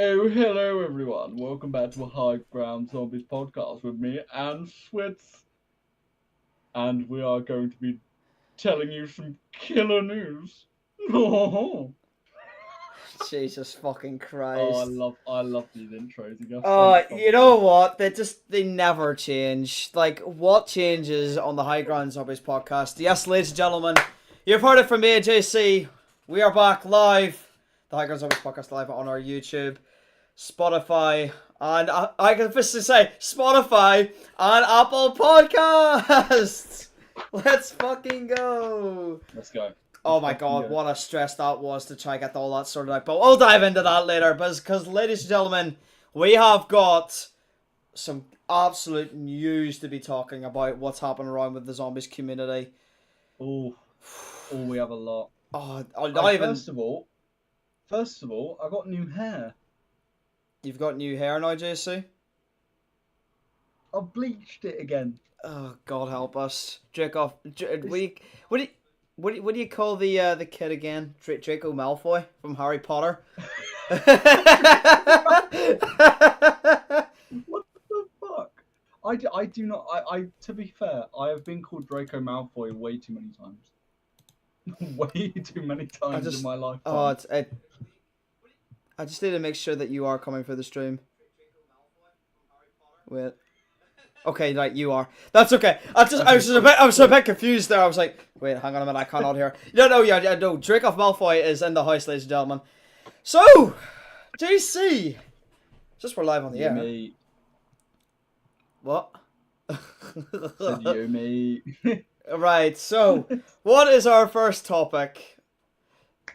Oh, hello everyone. Welcome back to a High Ground Zombies podcast with me and Switz. And we are going to be telling you some killer news. Oh, Jesus fucking I Christ. love these intros. You got You know what? They never change. Like, what changes on the High Ground Zombies podcast? Yes, ladies and gentlemen, you've heard it from me, JC. We are back live. The High Ground Zombies podcast live on our YouTube, Spotify, and I can officially say Spotify and Apple Podcasts. Let's fucking go. Let's go. Oh my god, what a stress that was to try and get all that sorted out. But we'll dive into that later. Because, ladies and gentlemen, we have got some absolute news to be talking about what's happening around with the zombies community. Oh, we have a lot. First of all, I got new hair. You've got new hair now, JC? I've bleached it again. Oh, God help us. Draco, what do you call the kid again? Draco Malfoy from Harry Potter? What the fuck? I do not. To be fair, I have been called Draco Malfoy way too many times. Way too many times in my life. I just need to make sure that you are coming for the stream. Wait. Okay, right, you are. That's okay. I was a bit confused there. I was like, wait, hang on a minute, I cannot hear. No. Draco Malfoy is in the house, ladies and gentlemen. So, JC, just we're live on the air. Me. What? Said you, me. Right. So, what is our first topic?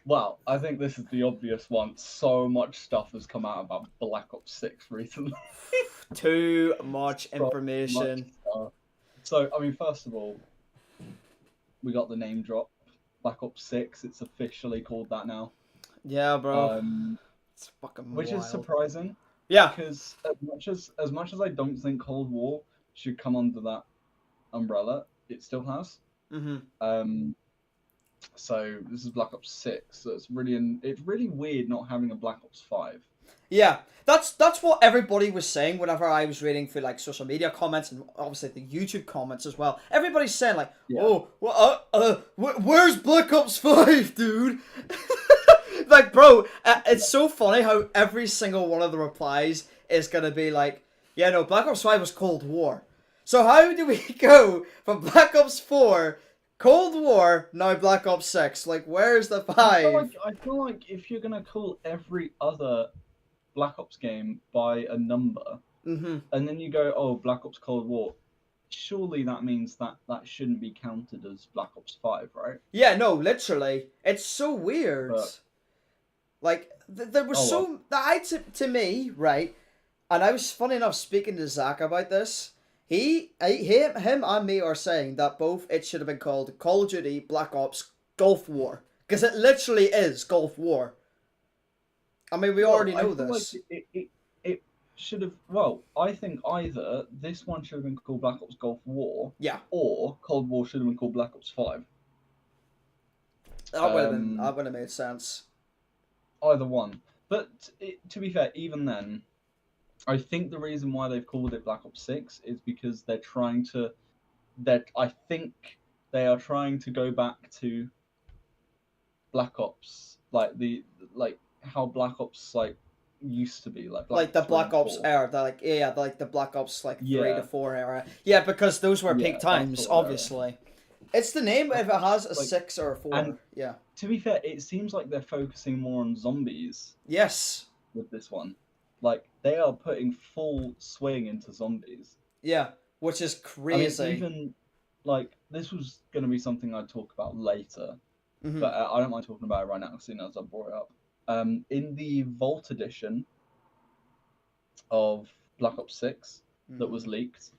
Well, I think this is the obvious one. So much stuff has come out about Black Ops 6 recently. Too much information. So, I mean, first of all, we got the name drop. Black Ops 6. It's officially called that now. Yeah, bro. It's fucking which wild. Is surprising. Yeah. Because as much as I don't think Cold War should come under that umbrella, it still has. Mm-hmm. So this is Black Ops 6. So it's really weird not having a Black Ops 5. Yeah, that's what everybody was saying whenever I was reading through like social media comments and obviously the YouTube comments as well. Everybody's saying like, "Oh, well, where's Black Ops 5, dude?" Like, bro, it's so funny how every single one of the replies is gonna be like, "Yeah, no, Black Ops 5 was Cold War." So how do we go from Black Ops 4, Cold War, now Black Ops 6? Like, where's the 5? I feel like if you're gonna call every other Black Ops game by a number, and then you go, oh, Black Ops Cold War, surely that means that shouldn't be counted as Black Ops 5, right? Yeah, no, literally. It's so weird. Like, there was to me, right, and I was, funny enough, speaking to Zach about this. Him and me are saying that both it should have been called Call of Duty Black Ops Gulf War. Because it literally is Gulf War. I mean, we already know this. Like it should have. Well, I think either this one should have been called Black Ops Gulf War, or Cold War should have been called Black Ops 5. That would have made sense. Either one, but to be fair, even then, I think the reason why they've called it Black Ops 6 is because I think they are trying to go back to Black Ops, like how Black Ops used to be, like the Black Ops era, the Black Ops 3 to 4 era. Yeah, because those were peak times, obviously. Era. It's the name if it has a 6 or a 4. And yeah. To be fair, it seems like they're focusing more on zombies. Yes. With this one, like they are putting full swing into zombies. Yeah, which is crazy. I mean, even like this was going to be something I'd talk about later, but I don't mind talking about it right now as soon as I brought it up. In the Vault edition of Black Ops 6 that was leaked,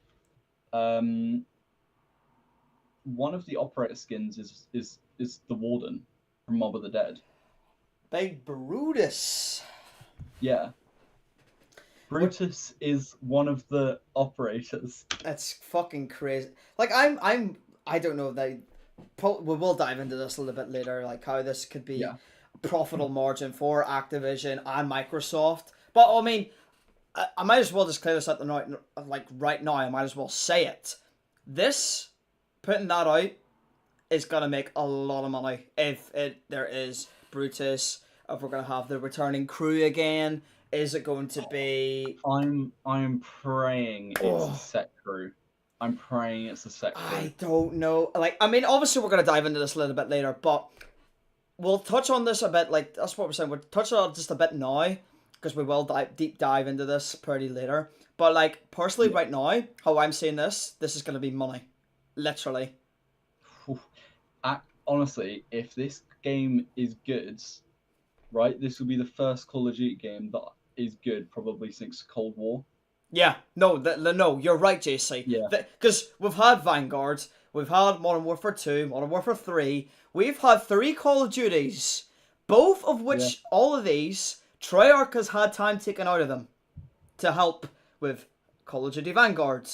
one of the operator skins is the Warden from Mob of the Dead. Big Brutus. Yeah. Brutus is one of the operators. That's fucking crazy. Like I don't know if we will dive into this a little bit later, like how this could be a profitable margin for Activision and Microsoft. But I mean, I might as well just clear this out the night, like right now. I might as well say it. This putting that out is gonna make a lot of money if there is Brutus. If we're gonna have the returning crew again, is it going to be? I'm praying it's a set crew. I'm praying it's a set crew. I don't know. Like, I mean, obviously we're gonna dive into this a little bit later, but we'll touch on this a bit. Like, that's what we're saying. We'll touch on it just a bit now because we will deep dive into this pretty later. But like, personally, right now, how I'm seeing this is gonna be money, literally. Honestly, if this game is good, right, this will be the first Call of Duty game that is good probably since Cold War. Yeah, no, no, you're right, JC. Yeah. Because we've had Vanguard, we've had Modern Warfare 2, Modern Warfare 3, we've had 3 Call of Duties, both of which, all of these, Treyarch has had time taken out of them to help with Call of Duty Vanguard.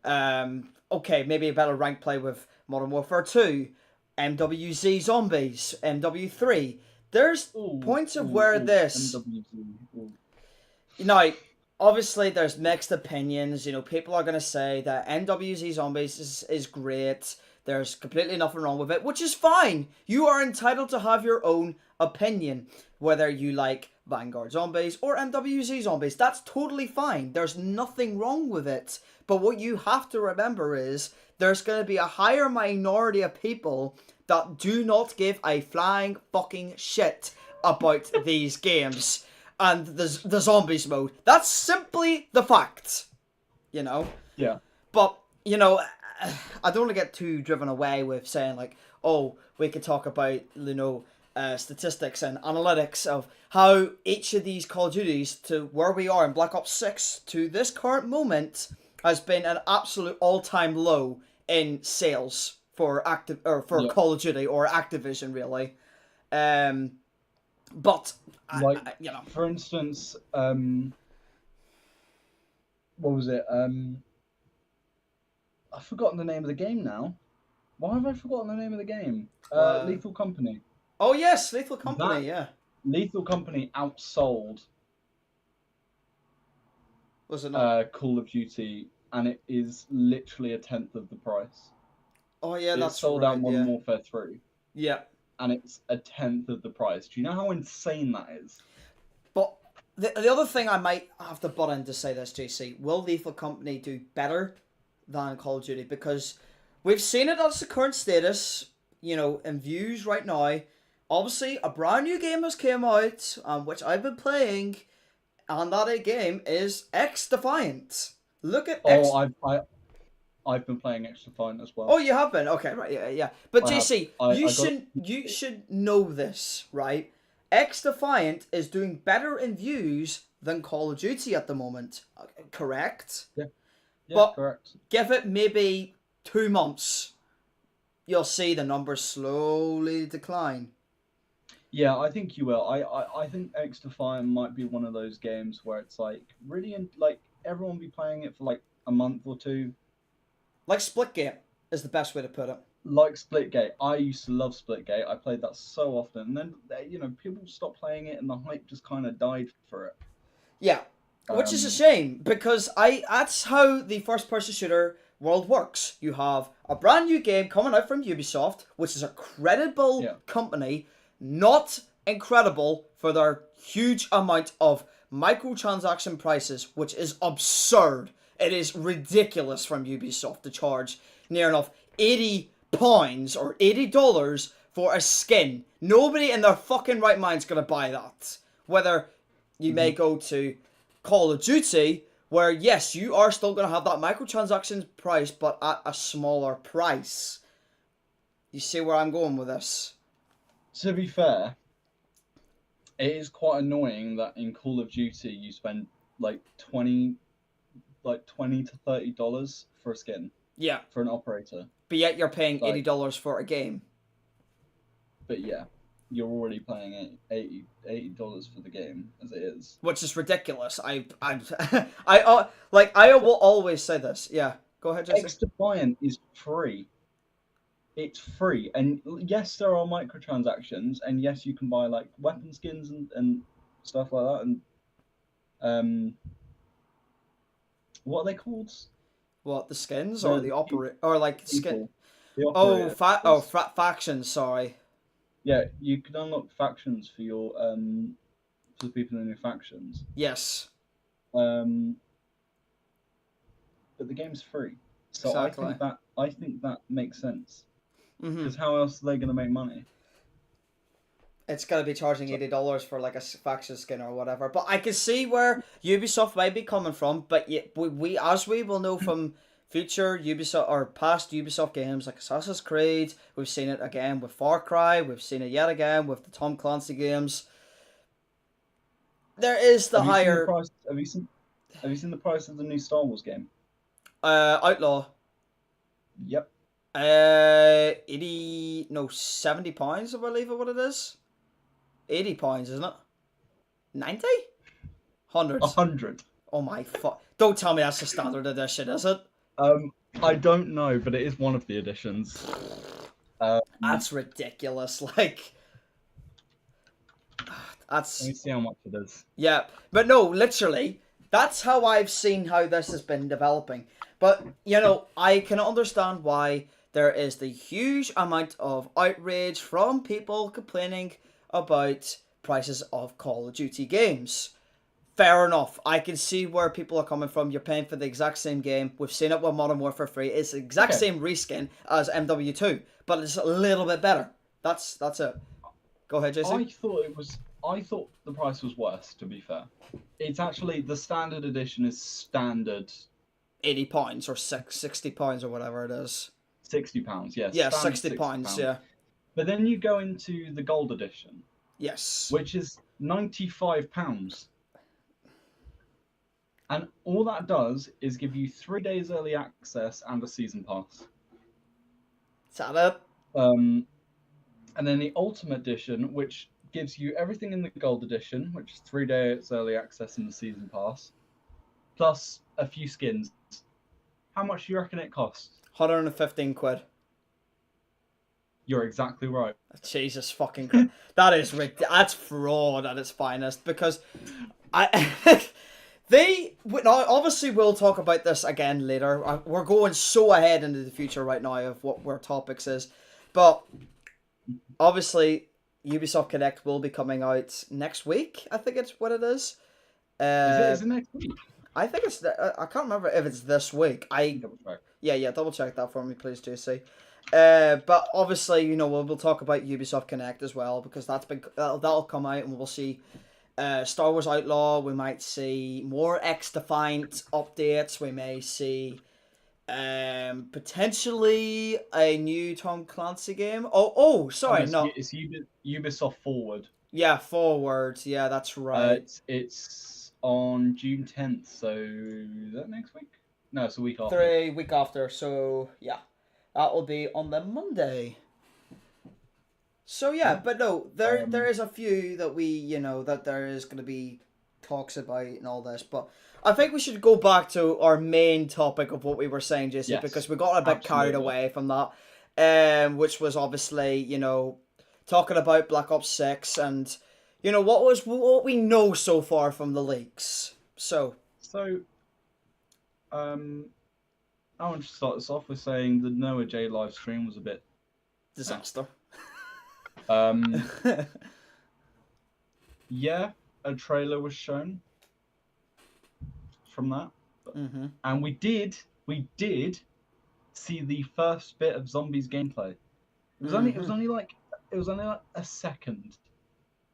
Okay, maybe a better rank play with Modern Warfare 2, MWZ Zombies, MW3. There's points of where this... Now, obviously, there's mixed opinions. You know, people are going to say that MWZ Zombies is great. There's completely nothing wrong with it, which is fine. You are entitled to have your own opinion, whether you like Vanguard Zombies or MWZ Zombies. That's totally fine. There's nothing wrong with it. But what you have to remember is there's going to be a higher minority of people that do not give a flying fucking shit about these games and the zombies mode. That's simply the fact, you know? Yeah. But, you know, I don't want to get too driven away with saying, like, oh, we could talk about, you know, statistics and analytics of how each of these Call of Duties to where we are in Black Ops 6 to this current moment has been an absolute all-time low in sales for Call of Duty or Activision, really. But like, you know, for instance, what was it? I've forgotten the name of the game now. Why have I forgotten the name of the game? Lethal Company. Oh yes, Lethal Company. Yeah. Lethal Company outsold. Was it not? Call of Duty, and it is literally a tenth of the price. Oh yeah, that's sold right, out Modern Warfare 3. Yeah. And it's a tenth of the price. Do you know how insane that is? But the other thing I might have to butt in to say this, JC, will Lethal Company do better than Call of Duty? Because we've seen it as the current status, you know, in views right now. Obviously, a brand new game has came out, which I've been playing, and that game is X-Defiant. Look at X. I've been playing X-Defiant as well. Oh, you have been? Okay, right, yeah. But JC, you should know this, right? X-Defiant is doing better in views than Call of Duty at the moment. Correct? Yeah, but correct. Give it maybe 2 months. You'll see the numbers slowly decline. Yeah, I think you will. I think X-Defiant might be one of those games where it's like really like everyone be playing it for like a month or two. Like Splitgate is the best way to put it. Like Splitgate. I used to love Splitgate. I played that so often. And then, you know, people stopped playing it and the hype just kind of died for it. Yeah. Which is a shame because that's how the first-person shooter world works. You have a brand new game coming out from Ubisoft, which is a credible company, not incredible for their huge amount of microtransaction prices, which is absurd. It is ridiculous from Ubisoft to charge near enough £80 or $80 for a skin. Nobody in their fucking right mind's gonna buy that. Whether you may go to Call of Duty, where yes, you are still gonna have that microtransaction price, but at a smaller price. You see where I'm going with this? To be fair, it is quite annoying that in Call of Duty you spend like $20 to $30 for a skin. Yeah. For an operator. But yet you're paying $80 for a game. But yeah, you're already paying $80 for the game as it is. Which is ridiculous. I will always say this. Yeah, go ahead, Jesse. X-Defiant is free. It's free, and yes, there are microtransactions, and yes, you can buy like weapon skins and stuff like that, and what are they called? What, the skins or the operate or like skin? People, the Oh, operators. factions. Sorry. Yeah, you can unlock factions for the people in your factions. Yes. Um, but the game's free, so Exactly. I think that makes sense. Mm-hmm. Because how else are they going to make money? It's gonna be charging So, $80 for like a faction skin or whatever. But I can see where Ubisoft might be coming from. But yeah, we as we will know from future Ubisoft or past Ubisoft games like Assassin's Creed, we've seen it again with Far Cry, we've seen it yet again with the Tom Clancy games. There is the have you seen the higher price? Have you seen the price of the new Star Wars game? Outlaw. Yep. 80 no £70, I believe it what it is. £80, isn't it? 90? 100. 100. Oh my fuck! Don't tell me that's the standard edition, is it? I don't know, but it is one of the editions. That's ridiculous. Like, Let me that's see how much it is. yeah. But no, literally, that's how I've seen how this has been developing. But I can understand why there is the huge amount of outrage from people complaining about prices of Call of Duty games. Fair enough. I can see where people are coming from. You're paying for the exact same game. We've seen it with Modern Warfare 3. It's the exact Okay. same reskin as MW2, but it's a little bit better. That's it. Go ahead, Jason. I thought the price was worse. To be fair, it's actually the standard edition is standard £80 or £60 or whatever it is. £60. Yes, Yeah, standard £60. Yeah. But then you go into the gold edition, Yes. which is £95. And all that does is give you 3 days early access and a season pass. Is that it? And then the Ultimate Edition, which gives you everything in the Gold Edition, which is 3 days early access and the season pass, plus a few skins. How much do you reckon it costs? £115. You're exactly right. Jesus fucking Christ. That's fraud at its finest because I now obviously we'll talk about this again later. We're going so ahead into the future right now of what our topics is, but obviously Ubisoft Connect will be coming out next week. I think it's what it is. Is it next week? I think it's. I can't remember if it's this week. Double check. Yeah, double check that for me, please, JC. But obviously, we'll talk about Ubisoft Connect as well because that'll come out and we'll see Star Wars Outlaw. We might see more X-Defiant updates. We may see potentially a new Tom Clancy game. Sorry, no. It's Ubisoft Forward. Yeah, Forward. Yeah, that's right. It's on June 10th, so is that next week? No, it's a week after. Week after, so yeah. That will be on the Monday. So yeah, but no, there is a few that that there is going to be talks about and all this, but I think we should go back to our main topic of what we were saying, JC, Yes, because we got a bit carried away from that, which was obviously talking about Black Ops 6 and what we know so far from the leaks. So I want to start this off with saying the Noah J live stream was a bit disaster. Yeah, a trailer was shown from that, and we did see the first bit of Zombies gameplay. It was only like a second,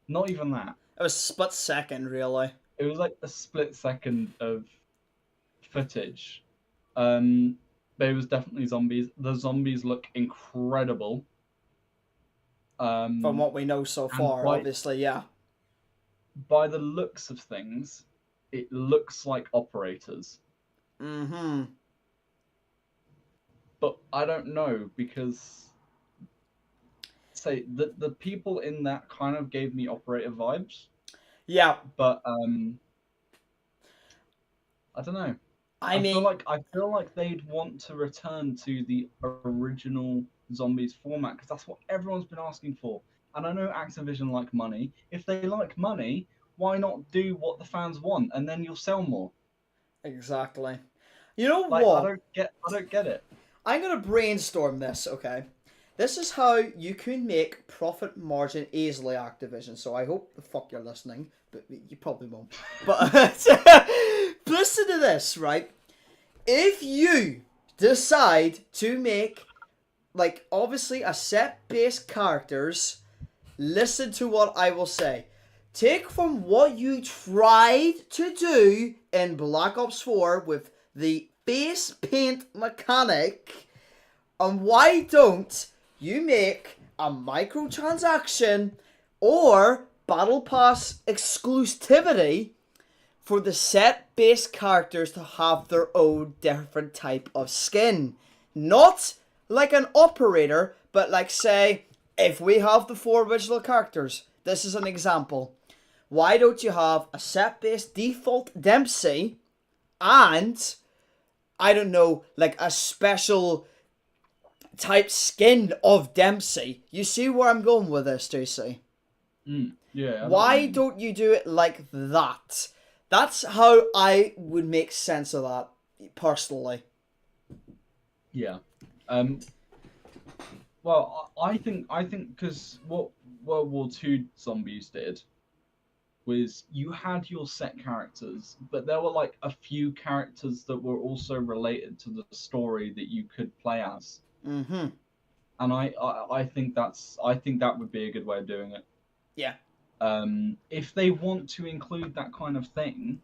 not even that. It was a split second, really. It was like a split second of footage. But it was definitely zombies. The zombies look incredible. From what we know so far, obviously, yeah. By the looks of things, it looks like operators. But I don't know because the people in that kind of gave me operator vibes. Yeah. But I don't know. I feel like they'd want to return to the original Zombies format because that's what everyone's been asking for. And I know Activision like money. If they like money, why not do what the fans want, and then you'll sell more? Exactly. You know Like, I what? don't get it. I'm gonna brainstorm this, okay? This is how you can make profit margin easily, Activision. So I hope the fuck you're listening, but you probably won't. But listen to this, right? If you decide to make, like, obviously a set-based characters, listen to what I will say. Take from what you tried to do in Black Ops 4 with the face paint mechanic, and why don't you make a microtransaction or Battle Pass exclusivity for the set-based characters to have their own different type of skin? Not like an operator, but like, say, if we have the 4 original characters, this is an example. Why don't you have a set-based default Dempsey and, I don't know, like a special type skin of Dempsey? You see where I'm going with this, JC? Yeah. Why don't you do it like that? That's how I would make sense of that, personally. Yeah. Well, I think because what World War II zombies did was you had your set characters, but there were like a few characters that were also related to the story that you could play as. Mm-hmm. And I think that would be a good way of doing it. Yeah. If they want to include that kind of thing,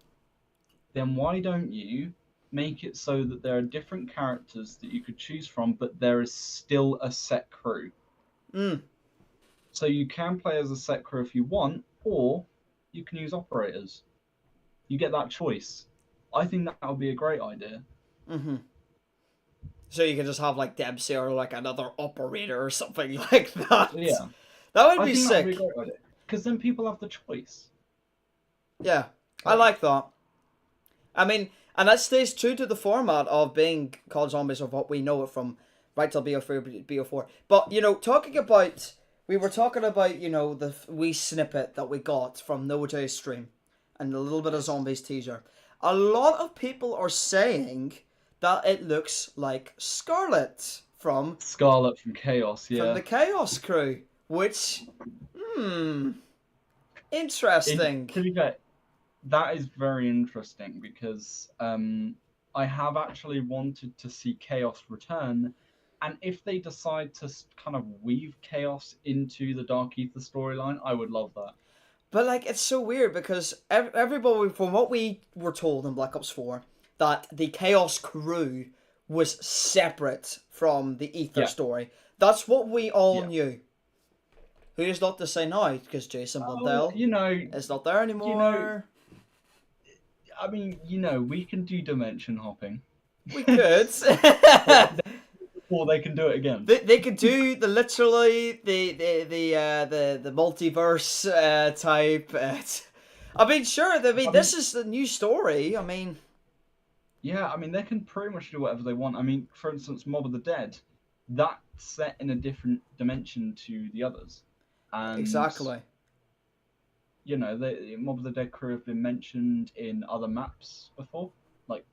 then why don't you make it so that there are different characters that you could choose from, but there is still a set crew. So you can play as a set crew if you want, or you can use operators. You get that choice. I think that would be a great idea. So you can just have like Dempsey or like another operator or something like that. Yeah. That would I be think sick. that would be a great idea. Because then people have the choice. Yeah, I like that. I mean, and that stays true to the format of being called zombies of what we know it from right till BO3, BO4. But, you know, we were talking about, you know, the wee snippet that we got from NoJ's stream and a little bit of zombies teaser. A lot of people are saying that it looks like Scarlet from Chaos, yeah. from the Chaos crew, which, interesting. To be fair, that is very interesting because I have actually wanted to see Chaos return, and if they decide to kind of weave Chaos into the Dark Ether storyline, I would love that. But like, it's so weird because everybody, from what we were told in Black Ops 4, that the Chaos crew was separate from the Ether story. That's what we all knew. Who is not to say now, because Jason Blundell is not there anymore. You know, I mean, we can do dimension hopping. We could. Or they can do it again. They could do the multiverse type. I mean, sure. This is the new story. I mean, yeah. I mean, they can pretty much do whatever they want. I mean, for instance, Mob of the Dead, that's set in a different dimension to the others. And, exactly. The Mob of the Dead crew have been mentioned in other maps before. Like,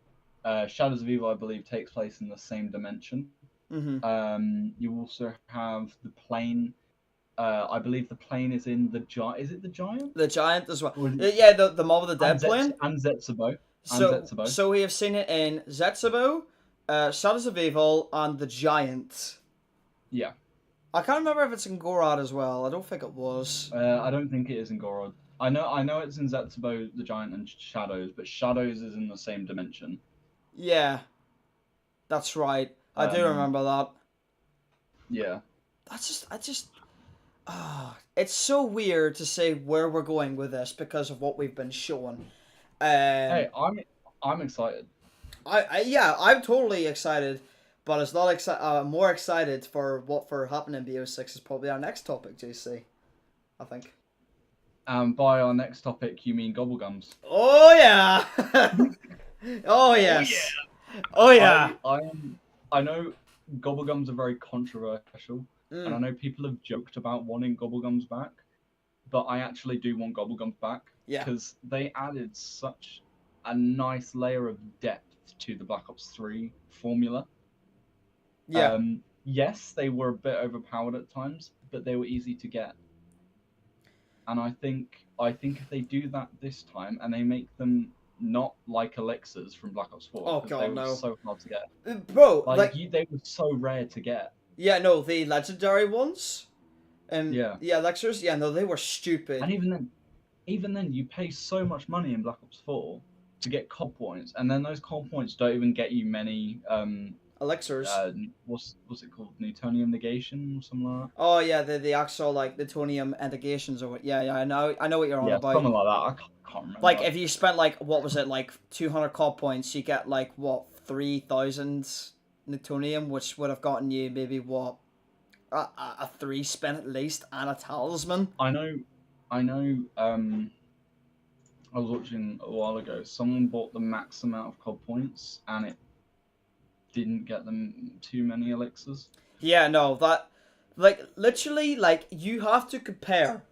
Shadows of Evil, I believe, takes place in the same dimension. You also have the plane. I believe the plane is in the Giant. Is it the Giant? The Giant as well. Yeah, the Mob of the Dead plane. And Zetsubo. So we have seen it in Zetsubo, Shadows of Evil, and the Giant. Yeah. I can't remember if it's in Gorod as well. I don't think it was. I don't think it is in Gorod. I know it's in Zetsubo, the Giant, and Shadows, but Shadows is in the same dimension. Yeah. That's right. I do remember that. Yeah. It's so weird to say where we're going with this because of what we've been shown. Hey, I'm excited. I'm totally excited, but it's not more excited for happening in BO6 is probably our next topic, JC. I think. By our next topic, you mean Gobblegums? Oh yeah. Oh yes. Oh yeah. I know Gobblegums are very controversial, and I know people have joked about wanting Gobblegums back, but I actually do want Gobblegums back. Yeah. because they added such a nice layer of depth to the Black Ops 3 formula. Yeah. Yes, they were a bit overpowered at times, but they were easy to get. And I think if they do that this time and they make them not like elixirs from Black Ops 4, Oh because they god, were no. so hard to get. Bro, Like like, they were so rare to get. yeah, no, the legendary ones, and Yeah. yeah, lectures, yeah, no, they were stupid. And even then, you pay so much money in Black Ops 4 to get COD points, and then those COD points don't even get you many Elixirs. what's it called? Newtonium negation or something like that. Oh yeah, the actual like Newtonium indications or what? Yeah, yeah, I know what you're on Yeah, about. something like that. I can't Like remember. if you spent like what was it like 200 COD points, you get like what 3,000 Newtonium, which would have gotten you maybe what a 3 spin at least and a talisman. I know. I was watching a while ago. Someone bought the max amount of COD points, and it didn't get them too many elixirs. Yeah, no, that like literally like you have to compare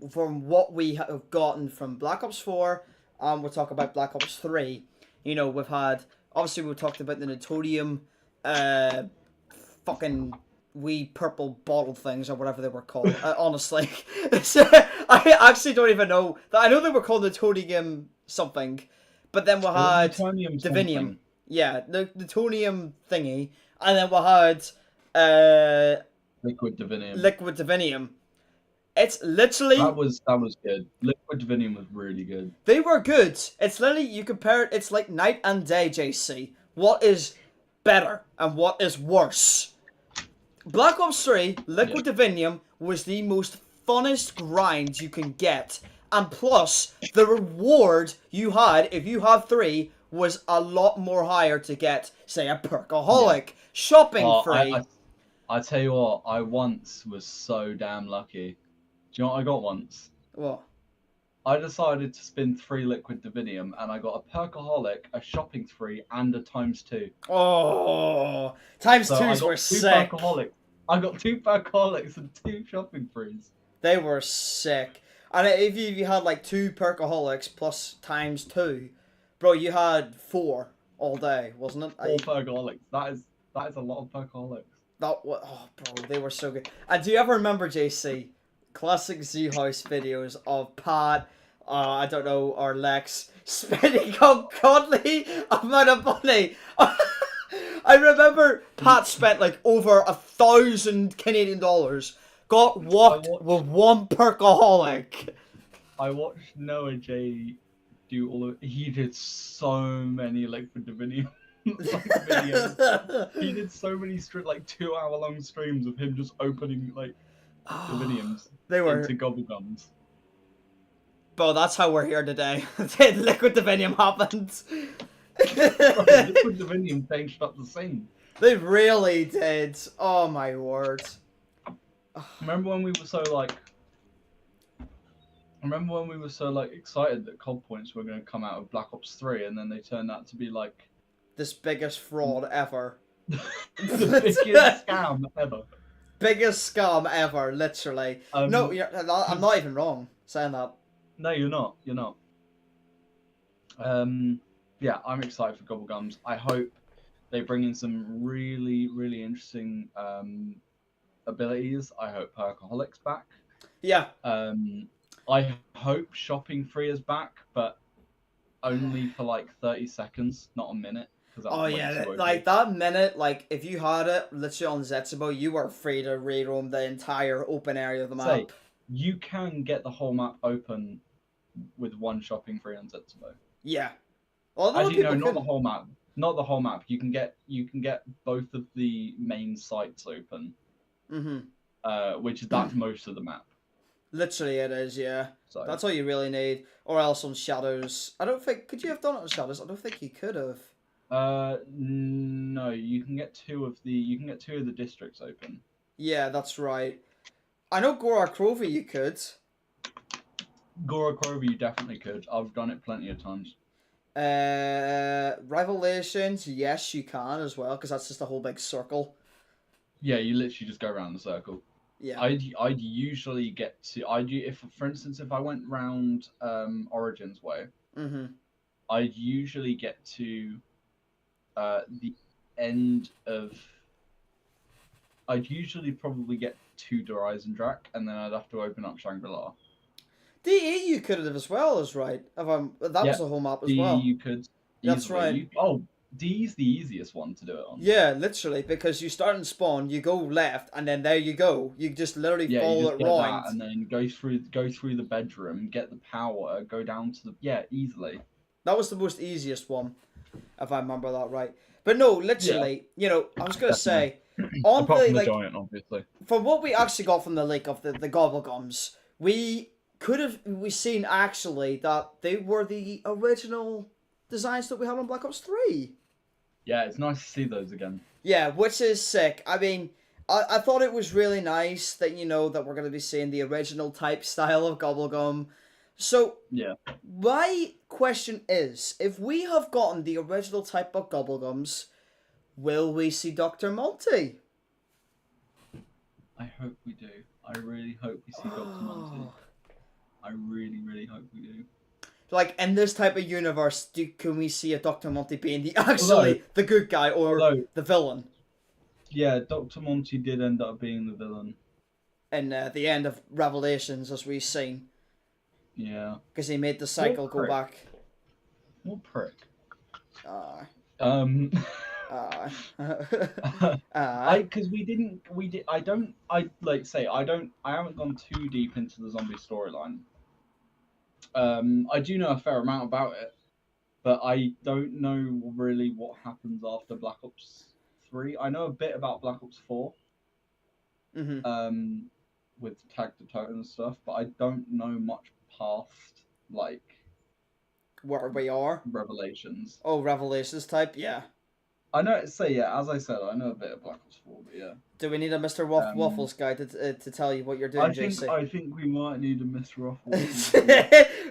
from what we have gotten from Black Ops 4, we'll talk about Black Ops 3. You know, we've had obviously we talked about the Newtonium uh fucking wee purple bottle things or whatever they were called. Honestly, I actually don't even know. I know they were called Newtonium something, but then we It was had Newtonium Divinium. something. Yeah, the Newtonium thingy, and then we had uh Liquid Divinium. Liquid Divinium. It's literally That was good. Liquid Divinium was really good. they were good. It's literally you compare it. It's like night and day, JC. What is better and what is worse? Black Ops 3 Liquid Divinium was the most funnest grind you can get, and plus the reward you had if you have 3 was a lot more higher to get, say, a perkaholic, shopping Oh, free. I tell you what, I once was so damn lucky. Do you know what I got once? What? I decided to spin 3 Liquid Divinium, and I got a perkaholic, a shopping spree, and a ×2. Oh, times So I twos got were 2 sick. perkaholics. I got 2 perkaholics and 2 shopping sprees. They were sick. And if you had like 2 perkaholics plus times 2, bro, you had 4 all day, wasn't it? 4 perkaholics. That is a lot of perkaholics. Oh, bro, they were so good. And do you ever remember, JC, classic Zoo House videos of Pat, I don't know, or Lex spending on godly amount of money? I remember Pat spent like over 1,000 Canadian dollars, got walked with 1 perkaholic. I watched Noah J do he did so many Liquid Divinium like videos. He did so many like 2 hour long streams of him just opening like Diviniums They were. into gobblegums. Bro, that's how we're here today. Liquid Divinium happened. Liquid Divinium changed up the scene. They really did. Oh my word. Remember when we were so like excited that COD points were going to come out of Black Ops 3, and then they turned out to be like This biggest fraud ever. the biggest scam ever. Biggest scam ever, literally. No, I'm not even wrong saying that. No, you're not. You're not. Yeah, I'm excited for Gobblegums. I hope they bring in some really, really interesting abilities. I hope Perkaholics back. Yeah. I hope Shopping Free is back, but only for like 30 seconds, not a minute. Oh yeah, like that minute, like if you had it literally on Zetsubo, you were free to re-roam the entire open area of the map. Say, you can get the whole map open with 1 Shopping Free on Zetsubo. Yeah. Well, Actually, no, not the whole map. Not the whole map. You can get both of the main sites open. Which is that's most of the map. Literally, it is. Yeah. So that's all you really need. Or else on Shadows. I don't think. Could you have done it on Shadows? I don't think you could have. No. You can get 2 of the districts open. Yeah, that's right. I know Gora Krovi you could. Gora Krovi you definitely could. I've done it plenty of times. Revelations, yes, you can as well, because that's just a whole big circle. Yeah, you literally just go around the circle. Yeah. I'd usually get to if for instance if I went round Origins way, Mm-hmm. I'd usually get to the end of. I'd usually probably get to Horizon Drac, and then I'd have to open up Shangri-La. DE you could have as well, is right. That was Yeah, a whole map as D well. you could That's easily. right. D's the easiest one to do it on. Yeah, literally, because you start and spawn, you go left, and then there you go. You just literally Yeah, you follow just it get round. that, and then go through the bedroom, get the power, go down to the easily. That was the most easiest one, if I remember that right. But no, literally, I was gonna say, on Apart the from the like, giant, obviously. from what we actually got from the leak of the Gobblegums, we seen actually that they were the original designs that we had on Black Ops 3. Yeah, it's nice to see those again. Yeah, which is sick. I mean, I thought it was really nice that that we're gonna be seeing the original type style of Gobblegum. So Yeah. my question is, if we have gotten the original type of Gobblegums, will we see Dr. Monty? I hope we do. I really hope we see Dr. Monty. I really, really hope we do. Like, in this type of universe, can we see a Dr. Monty being the good guy or the villain? Yeah, Dr. Monty did end up being the villain. In the end of Revelations, as we've seen. Yeah. Because he made the cycle go back. What prick? Because I haven't gone too deep into the zombie storyline. I do know a fair amount about it, but I don't know really what happens after Black Ops 3. I know a bit about Black Ops 4. Mm-hmm. With Tag to Totem and stuff, but I don't know much past where we are. Revelations. Oh, Revelations type, yeah. I know. As I said, I know a bit of Black Ops 4, but yeah. Do we need a Mr. Waffles guy to tell you what you're doing, JC? I think we might need a Mr. Waffles.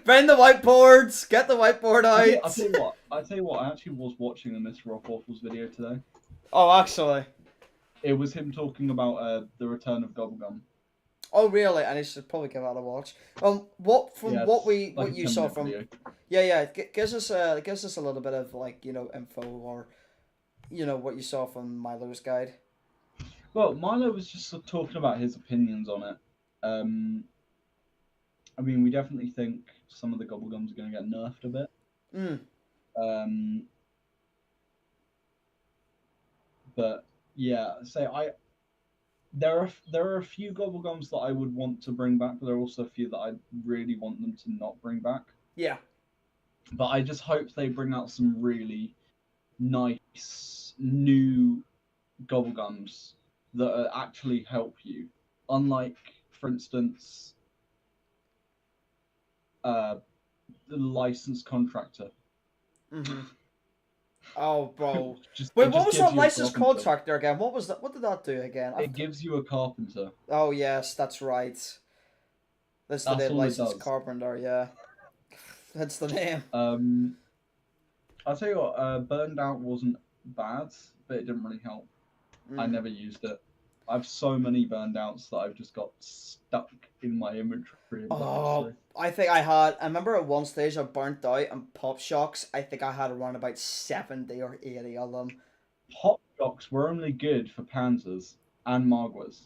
Bring the whiteboards. Get the whiteboard out. I'll tell you what. I actually was watching a Mr. Waffles video today. Oh, actually. It was him talking about the return of Gobblegum. Oh, really? And I should probably give that a watch. What you saw from video. Gives us a little bit of info or what you saw from Milo's guide. Well, Milo was just talking about his opinions on it. I mean, we definitely think some of the Gobblegums are going to get nerfed a bit. But yeah, there are a few Gobblegums that I would want to bring back, but there are also a few that I really want them to not bring back. Yeah. But I just hope they bring out some really nice new Gobblegums that actually help you. Unlike, for instance, the licensed contractor. Mm-hmm. Oh, bro. What was that licensed contractor again? What was that? What did that do again? It gives you a carpenter. Oh, yes, that's right. That's the name, licensed carpenter, yeah. That's the name. I'll tell you what, Burned Out wasn't bad, but it didn't really help. I never used it. I have so many Burned Outs that I've just got stuck in my inventory. I remember at one stage I burnt out and Pop Shocks. I think I had around about 70 or 80 of them. Pop Shocks were only good for Panzers and Margwas.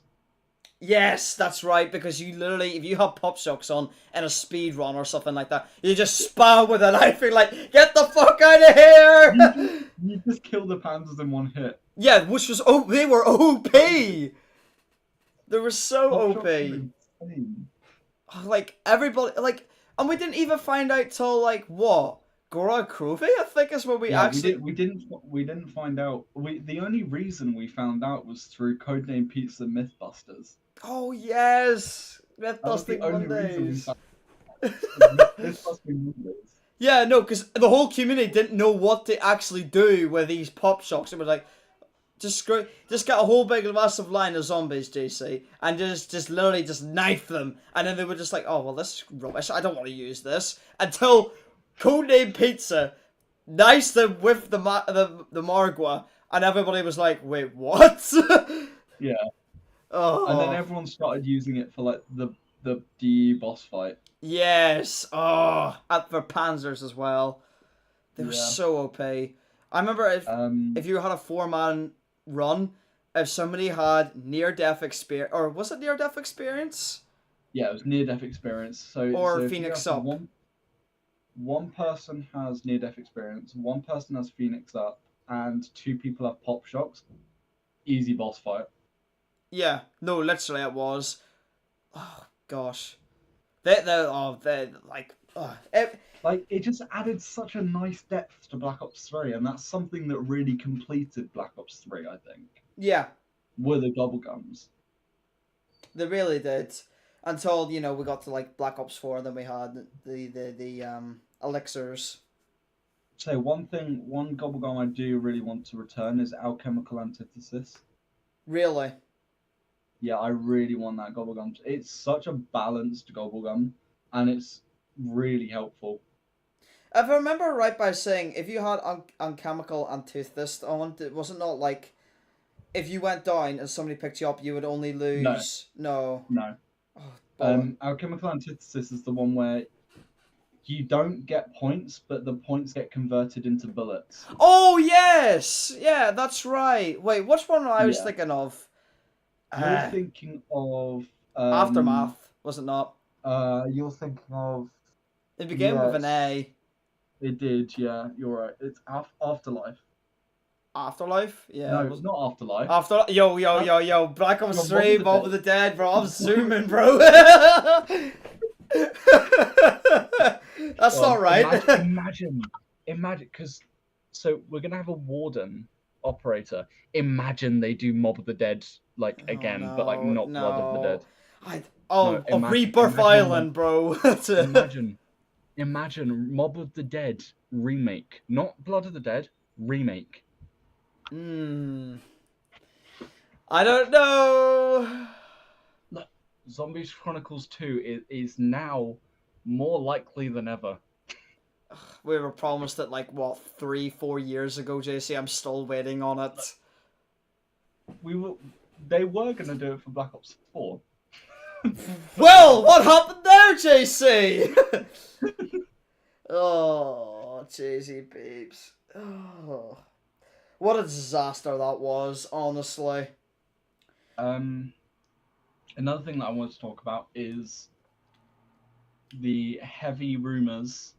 Yes, that's right, because you literally, if you have Pop Shocks on in a speed run or something like that, you just spam with a knife and like, get the fuck out of here! You just kill the Panzers in one hit. Yeah, which was, they were OP! They were so OP. Like, everybody, and we didn't even find out till, what? Gora Krove, I think is when we actually... We didn't find out. The only reason we found out was through Codename Pizza Mythbusters. Oh, yes! Mythbusting Mondays. Mythbusting Mondays. Yeah, no, because the whole community didn't know what to actually do with these Pop Shocks. It was like, just get a whole big massive line of zombies, JC, and just literally just knife them. And then they were just like, oh, well, this is rubbish. I don't want to use this. Until Codename Pizza knifed them with the Margwa, and everybody was like, wait, what? Yeah. And then Oh, everyone started using it for like the DE boss fight. yes. Oh, at for Panzers as well. They were Yeah. so OP. I remember if you had a 4-man run, if somebody had near-death experience, or was it near-death experience? Yeah, it was near-death experience. So Or if you Phoenix have Up. one person has near-death experience, one person has Phoenix Up, and 2 people have pop shocks, easy boss fight. Yeah, no, literally it was. Oh gosh, they like Like, it just added such a nice depth to Black Ops 3, and that's something that really completed Black Ops 3, I think, yeah, were the double guns. they really did. Until we got to like Black Ops 4, and then we had the elixirs. So one gobble gum I do really want to return is Alchemical Antithesis. Really, Yeah, I really want that gobble gum. It's such a balanced gobble gum, and it's really helpful. if I remember right by saying, if you had Unchemical Antithesis on, was it not like if you went down and somebody picked you up, you would only lose? No. No. Oh, Alchemical Antithesis is the one where you don't get points, but the points get converted into bullets. oh yes, yeah, that's right. Wait, which one I was Yeah. thinking of? You're thinking of Aftermath, was it not? You're thinking of It began with an A. It did, yeah. You're right. It's Afterlife. Afterlife? Yeah. No, it's not Afterlife. Yo. Black Ops 3, Mob of the Dead, bro. I'm zooming, bro. That's not right. Imagine, because so we're gonna have a warden operator. Imagine they do Mob of the Dead again, but like not Blood of the Dead. Rebirth Island, bro. Imagine Mob of the Dead remake, not Blood of the Dead remake. I don't know. Look, Zombies Chronicles 2 is now more likely than ever. We were promised it 3-4 years ago, JC. I'm still waiting on it. They were gonna do it for Black Ops 4. Well, what happened there, JC? Oh, JC babes. Oh. What a disaster that was, honestly. Another thing that I want to talk about is the heavy rumors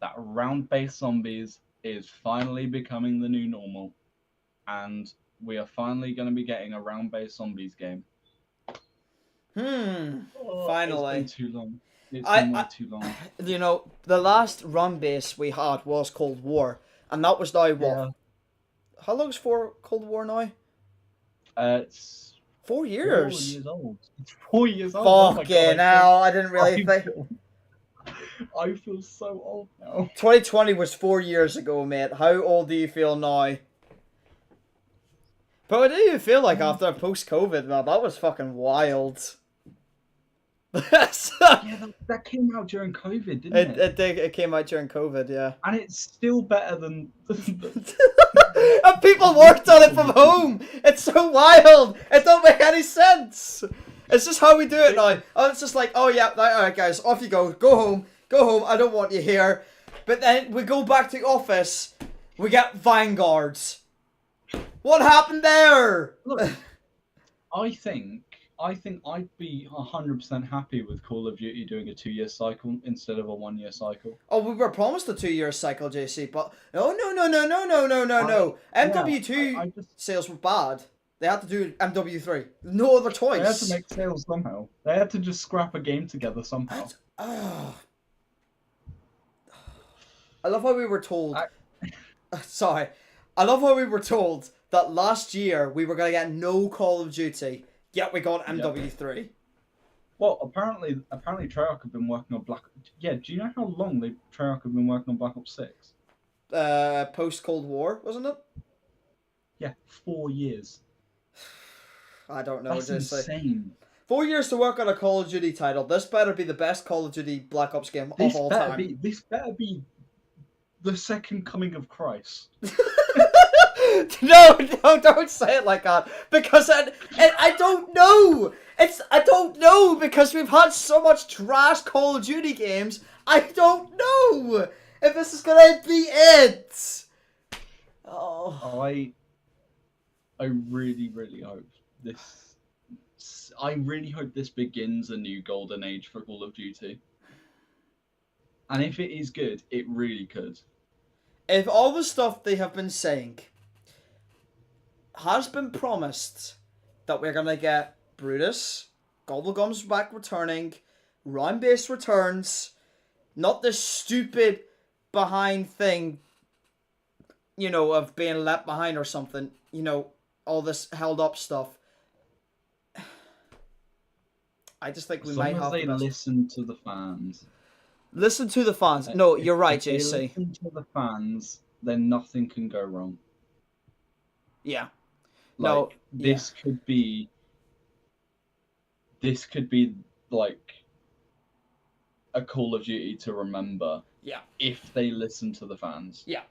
that round-based zombies is finally becoming the new normal, and we are finally going to be getting a round-based zombies game. Finally. It's been too long. It's been way too long. The last round-base we had was Cold War, and that was now what? Yeah. How long's Cold War now? It's 4 years. 4 years old. It's 4 years old. Fucking hell, I didn't really think. I feel so old now. 2020 was 4 years ago, mate. How old do you feel now? But what do you feel like after post-COVID, man? That was fucking wild. Yeah, that came out during COVID, didn't it? It came out during COVID, yeah. And it's still better than... And people worked on it from home! It's so wild! It don't make any sense! It's just how we do it now. Oh, it's just like, oh yeah, alright guys, off you go. Go home, I don't want you here. But then we go back to the office, we get Vanguards. What happened there? Look, I think I'd be 100% happy with Call of Duty doing a 2-year cycle instead of a 1-year cycle. Oh, we were promised a 2-year cycle, JC, but no. MW2 sales were bad. They had to do MW3. No other choice. They had to make sales somehow. They had to just scrap a game together somehow. I love how we were told. Sorry. I love how we were told that last year we were going to get no Call of Duty, yet we got MW3. Yep. Well, apparently Treyarch have been working on Black... Yeah, do you know how long Treyarch have been working on Black Ops 6? Post-Cold War, wasn't it? Yeah, 4 years. I don't know. That's insane. 4 years to work on a Call of Duty title. This better be the best Call of Duty Black Ops game of all time. This better be the second coming of Christ. No, no, don't say it like that. Because I don't know. I don't know because we've had so much trash Call of Duty games. I don't know if this is gonna be it. Oh. I really, really hope this. I really hope this begins a new golden age for Call of Duty. And if it is good, it really could. If all the stuff they have been saying has been promised that we're gonna get Brutus, Gobblegum's back returning, round base returns, not this stupid behind thing, of being left behind or something, all this held up stuff. I just think we As might long as have they the best. listen to the fans. Listen to the fans. No, you're right, If they JC. listen to the fans, then nothing can go wrong. Yeah. Like, this could be like a Call of Duty to remember. Yeah. If they listen to the fans. Yeah.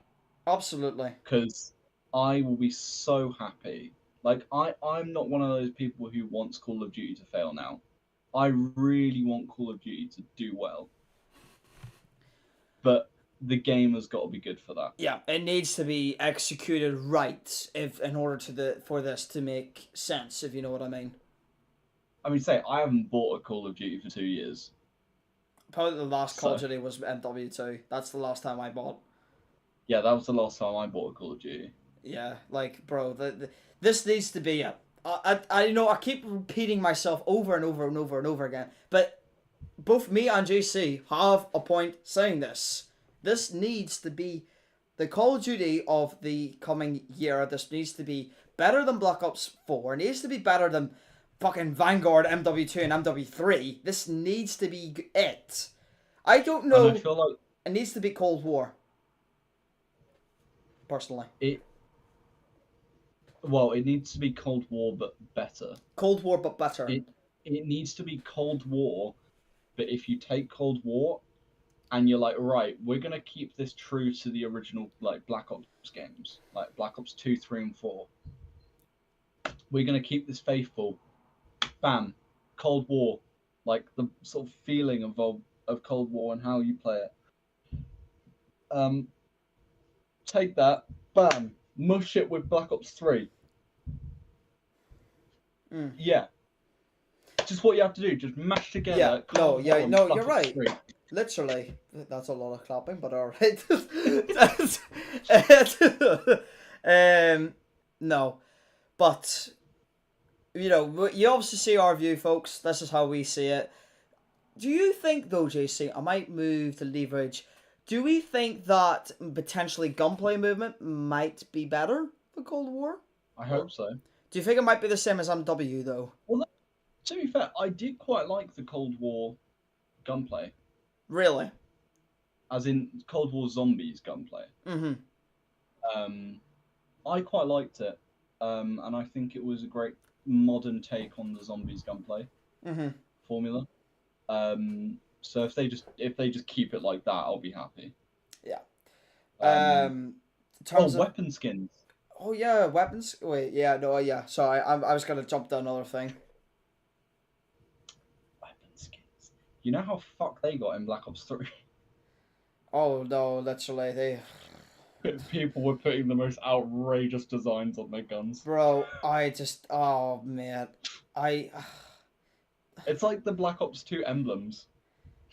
Absolutely. Because I will be so happy. Like, I'm not one of those people who wants Call of Duty to fail now. I really want Call of Duty to do well. But the game has got to be good for that. Yeah, it needs to be executed right in order for this to make sense, if you know what I mean. I mean, say, I haven't bought a Call of Duty for 2 years. Probably the last Call of Duty was MW2. That's the last time I bought. Yeah, that was the last time I bought a Call of Duty. Yeah, like, bro, this needs to be it. I keep repeating myself over and over and over and over again, but both me and JC have a point saying this. This needs to be the Call of Duty of the coming year. This needs to be better than Black Ops 4. It needs to be better than fucking Vanguard, MW2, and MW3. This needs to be it. I don't know. And I feel like it needs to be Cold War. Personally. It needs to be Cold War, but better. Cold War, but better. It needs to be Cold War, but if you take Cold War and you're like, right, we're going to keep this true to the original, like, Black Ops games, like Black Ops 2, 3, and 4. We're going to keep this faithful. Bam. Cold War. Like, the sort of feeling of Cold War and how you play it. Take that. Bam. Mush it with Black Ops 3. Yeah. Just what you have to do. Just mash together. Yeah. You're right. 3. Literally, that's a lot of clapping, but all right. No, but you obviously see our view, folks. This is how we see it. Do you think, though, JC? I might move to leverage. Do we think that potentially gunplay movement might be better for Cold War? I hope so. Do you think it might be the same as MW though? Well, to be fair, I did quite like the Cold War gunplay. Really? As in Cold War Zombies gunplay. I quite liked it, and I think it was a great modern take on the Zombies gunplay formula. So if they just keep it like that, I'll be happy. Yeah. Weapon skins. Oh yeah, weapons. Wait, yeah, no, yeah. Sorry, I was gonna jump to another thing. Weapon skins. You know how fucked they got in Black Ops 3? Oh no, literally they. People were putting the most outrageous designs on their guns. Bro, oh man, It's like the Black Ops 2 emblems.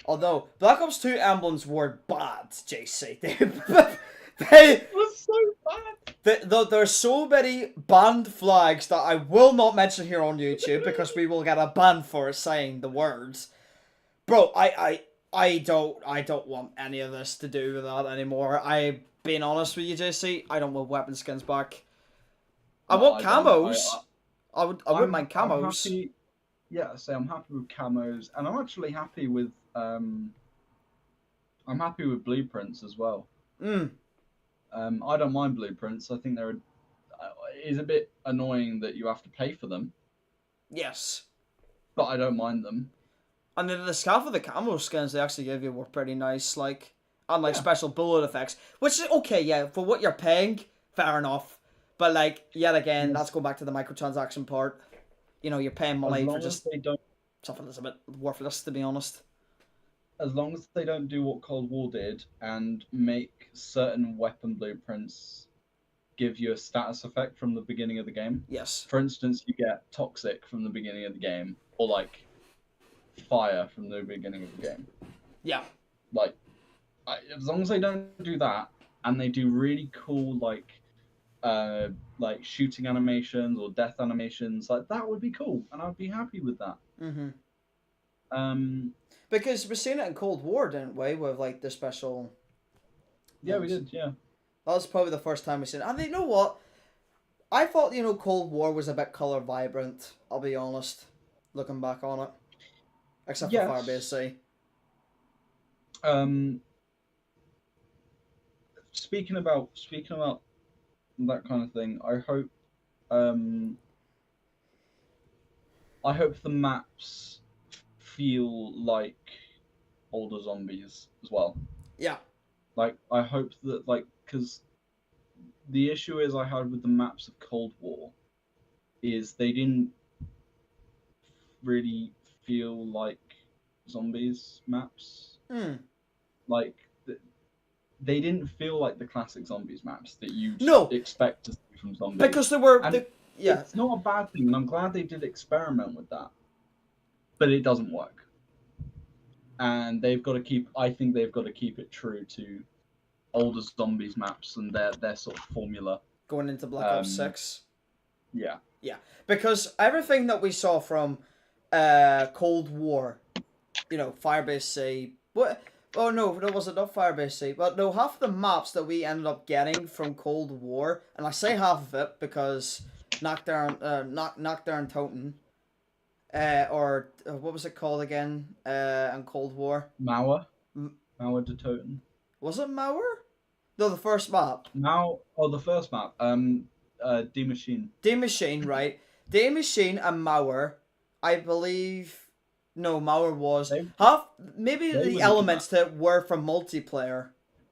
Although Black Ops 2 emblems were bad, JC. They were so bad. There's so many banned flags that I will not mention here on YouTube because we will get a ban for saying the words. Bro, I don't want any of this to do with that anymore. I'm being honest with you, JC. I don't want weapon skins back. I want camos. I wouldn't mind camos. I'm happy, I'm happy with camos, and I'm actually happy with blueprints as well. I don't mind blueprints. I think it is a bit annoying that you have to pay for them. Yes. But I don't mind them. And then the scav of the camo skins they actually give you were pretty nice, and special bullet effects. Which is okay, yeah, for what you're paying, fair enough. But like, yet again, Yes. that's going back to the microtransaction part. You know, you're paying money for just they don't, something that's a bit worthless, to be honest. as long as they don't do what Cold War did and make certain weapon blueprints give you a status effect from the beginning of the game. Yes. For instance, you get toxic from the beginning of the game, or like fire from the beginning of the game. Yeah. Like, as long as they don't do that, and they do really cool like shooting animations or death animations, like that would be cool, and I'd be happy with that. Because we've seen it in Cold War, didn't we? With like the special. Yeah, we did. Yeah. That was probably the first time we seen it. And you know what? I thought, Cold War was a bit colour vibrant, I'll be honest, looking back on it. Except for Firebase C. Speaking about that kind of thing, I hope the maps feel like older zombies as well. Yeah. Like, I hope that, like, because the issue is I had with the maps of Cold War is they didn't really feel like zombies maps. Like, they didn't feel like the classic zombies maps that you expect to see from zombies. Because they were... It's not a bad thing, and I'm glad they did experiment with that. But it doesn't work. And I think they've got to keep it true to older zombies maps and their sort of formula. Going into Black Ops 6. Yeah. Yeah. Because everything that we saw from Cold War, Firebase C... What? Oh no, that wasn't not Firebase C. But no, half of the maps that we ended up getting from Cold War, and I say half of it because Knockdown Toten, or what was it called again? In Cold War. Mauer de Toten. Was it Mauer? No, the first map. The first map. D Machine. D Machine, right? D Machine and Mauer, I believe. No, Mauer was maybe the elements that were from multiplayer,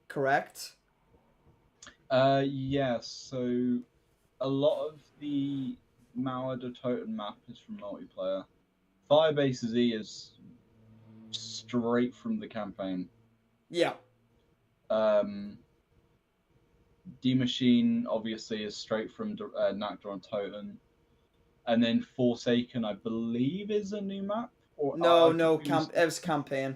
correct? Yes. So a lot of the Mauer de Toten map is from multiplayer. Firebase Z is straight from the campaign. Yeah. D Machine obviously is straight from Knockdown Toten, and then Forsaken, I believe, is a new map. No, it was campaign.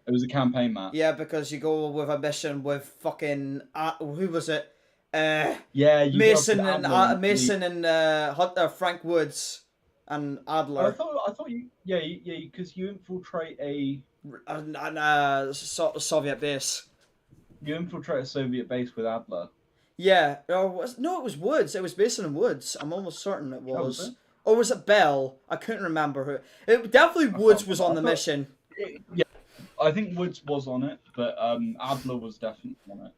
It was a campaign map. Yeah, because you go with a mission with fucking who was it? Mason and Frank Woods and Adler. I thought you because you infiltrate a Soviet base. You infiltrate a Soviet base with Adler. Yeah, it was Woods. It was Mason and Woods. I'm almost certain it was. Was it? Or was it Bell? I couldn't remember who. It definitely Woods was on the mission. Yeah, I think Woods was on it, but Adler was definitely on it.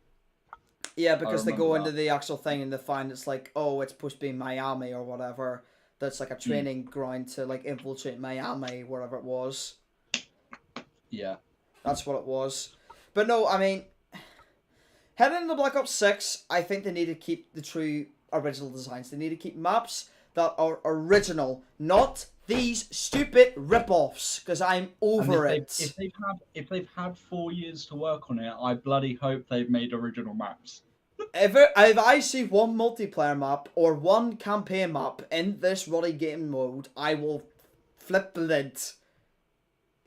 Yeah, because they go into the actual thing and they find it's like, oh, it's supposed to be Miami or whatever. That's like a training ground to like infiltrate Miami, wherever it was. Yeah. That's what it was. But no, I mean, heading into Black Ops 6, I think they need to keep the true original designs. They need to keep maps that are original, not these stupid rip-offs, because I'm over it. If they've had 4 years to work on it, I bloody hope they've made original maps. If I see one multiplayer map or one campaign map in this ruddy game mode, I will flip the lid.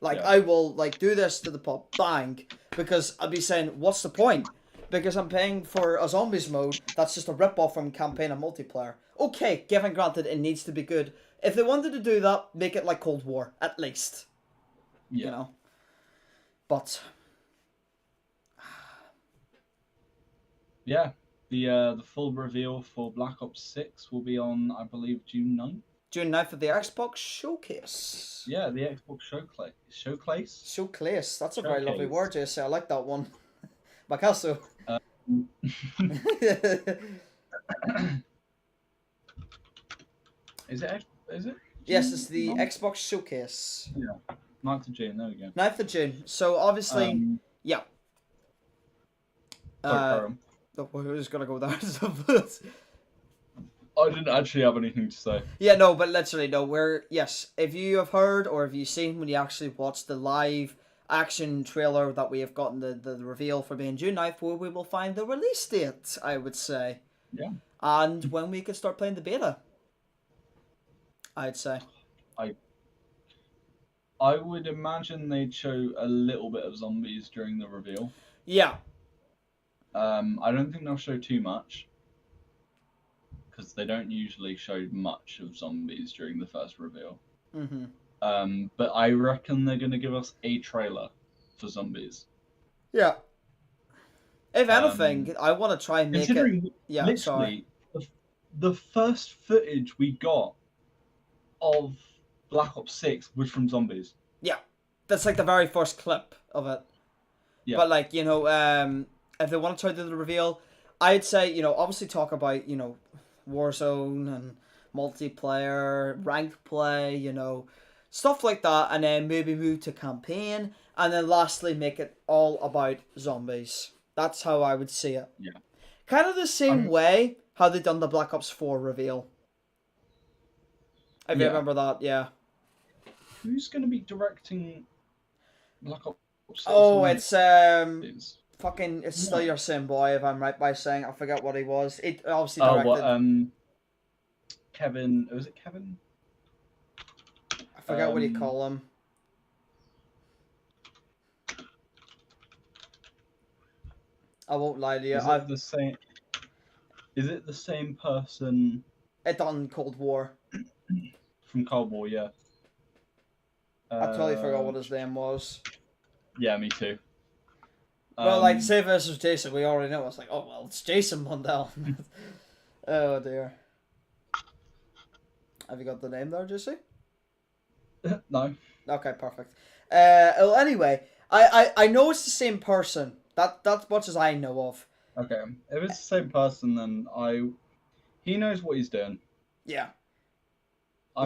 I will do this to the pop, bang, because I'll be saying, what's the point? Because I'm paying for a zombies mode that's just a rip-off from campaign and multiplayer. Okay, given granted, it needs to be good. If they wanted to do that, make it like Cold War, at least. Yeah. But... yeah, the full reveal for Black Ops 6 will be on, I believe, June 9th. June 9th for the Xbox Showcase. Yeah, the Xbox Showcase. Showcase. That's a very lovely word, Jesse. I like that one. Picasso. Is it? Yes, it's the Xbox Showcase. Yeah. 9th of June, there we go. 9th of June. So obviously, yeah. Who's going to go there? I didn't actually have anything to say. Yeah, no, but literally, no. Yes, if you have heard or if you've seen when you actually watched the live action trailer that we have gotten the reveal for being June 9th, where we will find the release date, I would say. Yeah. And when we could start playing the beta, I'd say. I would imagine they'd show a little bit of zombies during the reveal. Yeah. I don't think they'll show too much, because they don't usually show much of zombies during the first reveal. Mm-hmm. But I reckon they're going to give us a trailer for zombies. Yeah. If anything, I want to try and make it. Yeah, sorry. The first footage we got of Black Ops 6 was from zombies. Yeah. That's like the very first clip of it. Yeah. But like, if they want to try to do the reveal, I'd say, obviously talk about, Warzone and multiplayer, ranked play, stuff like that, and then maybe move to campaign, and then lastly make it all about zombies. That's how I would see it. Yeah. Kind of the same way how they done the Black Ops 4 reveal. If you remember that, yeah. Who's going to be directing Black Ops 6? Oh, it's it's still your same boy, if I'm right by saying. I forget what he was. It obviously directed. Kevin. Was it Kevin? I forget what you call him. I won't lie to you. Is it the same person? It done Cold War. From Cold War, yeah. I totally forgot what his name was. Yeah, me too. Well, like, say versus Jason, we already know. It's like, oh, well, it's Jason Mundell. Oh, dear. Have you got the name there, Jesse? No. Okay, perfect. Well, anyway, I know it's the same person. That's much as I know of. Okay, if it's the same person, then he knows what he's doing. Yeah.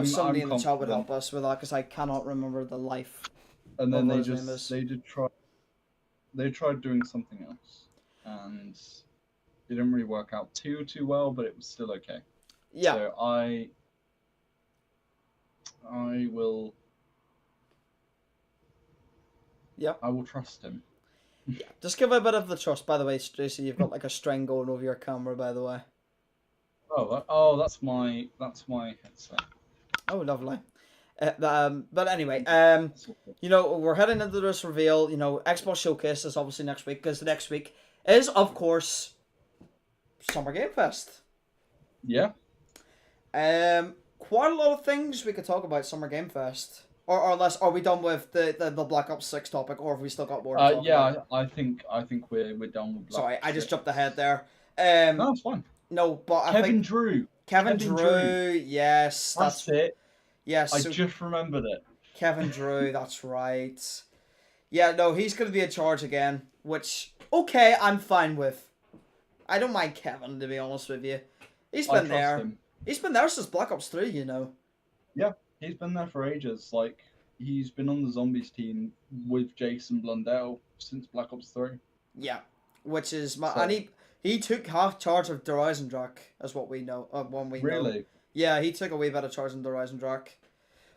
Somebody in the chat would help us with that, because I cannot remember the life. And then they tried doing something else, and it didn't really work out too well, but it was still okay. Yeah. So I will. Yeah. I will trust him. Yeah. Just give a bit of the trust. By the way, Tracy, you've got like a string going over your camera. By the way. Oh, that's my headset. Oh, lovely. But anyway, we're heading into this reveal. Xbox Showcase is obviously next week, because next week is, of course, Summer Game Fest. Yeah. Quite a lot of things we could talk about Summer Game Fest. Or unless, are we done with the Black Ops 6 topic, or have we still got more to talk about? I think we're done with Black Ops 6. Sorry, I just jumped ahead there. No, it's fine. No, but Kevin Drew, yes. That's it. Yes. I just remembered it. Kevin Drew, that's right. Yeah, no, he's going to be in charge again, which, okay, I'm fine with. I don't mind Kevin, to be honest with you. He's been there. Him. He's been there since Black Ops 3, Yeah, he's been there for ages. Like, he's been on the Zombies team with Jason Blundell since Black Ops 3. Yeah, which is... And he took half charge of Der Eisendrache, as what we know. Really? Yeah, he took a wee bit of charge in Der Eisendrache.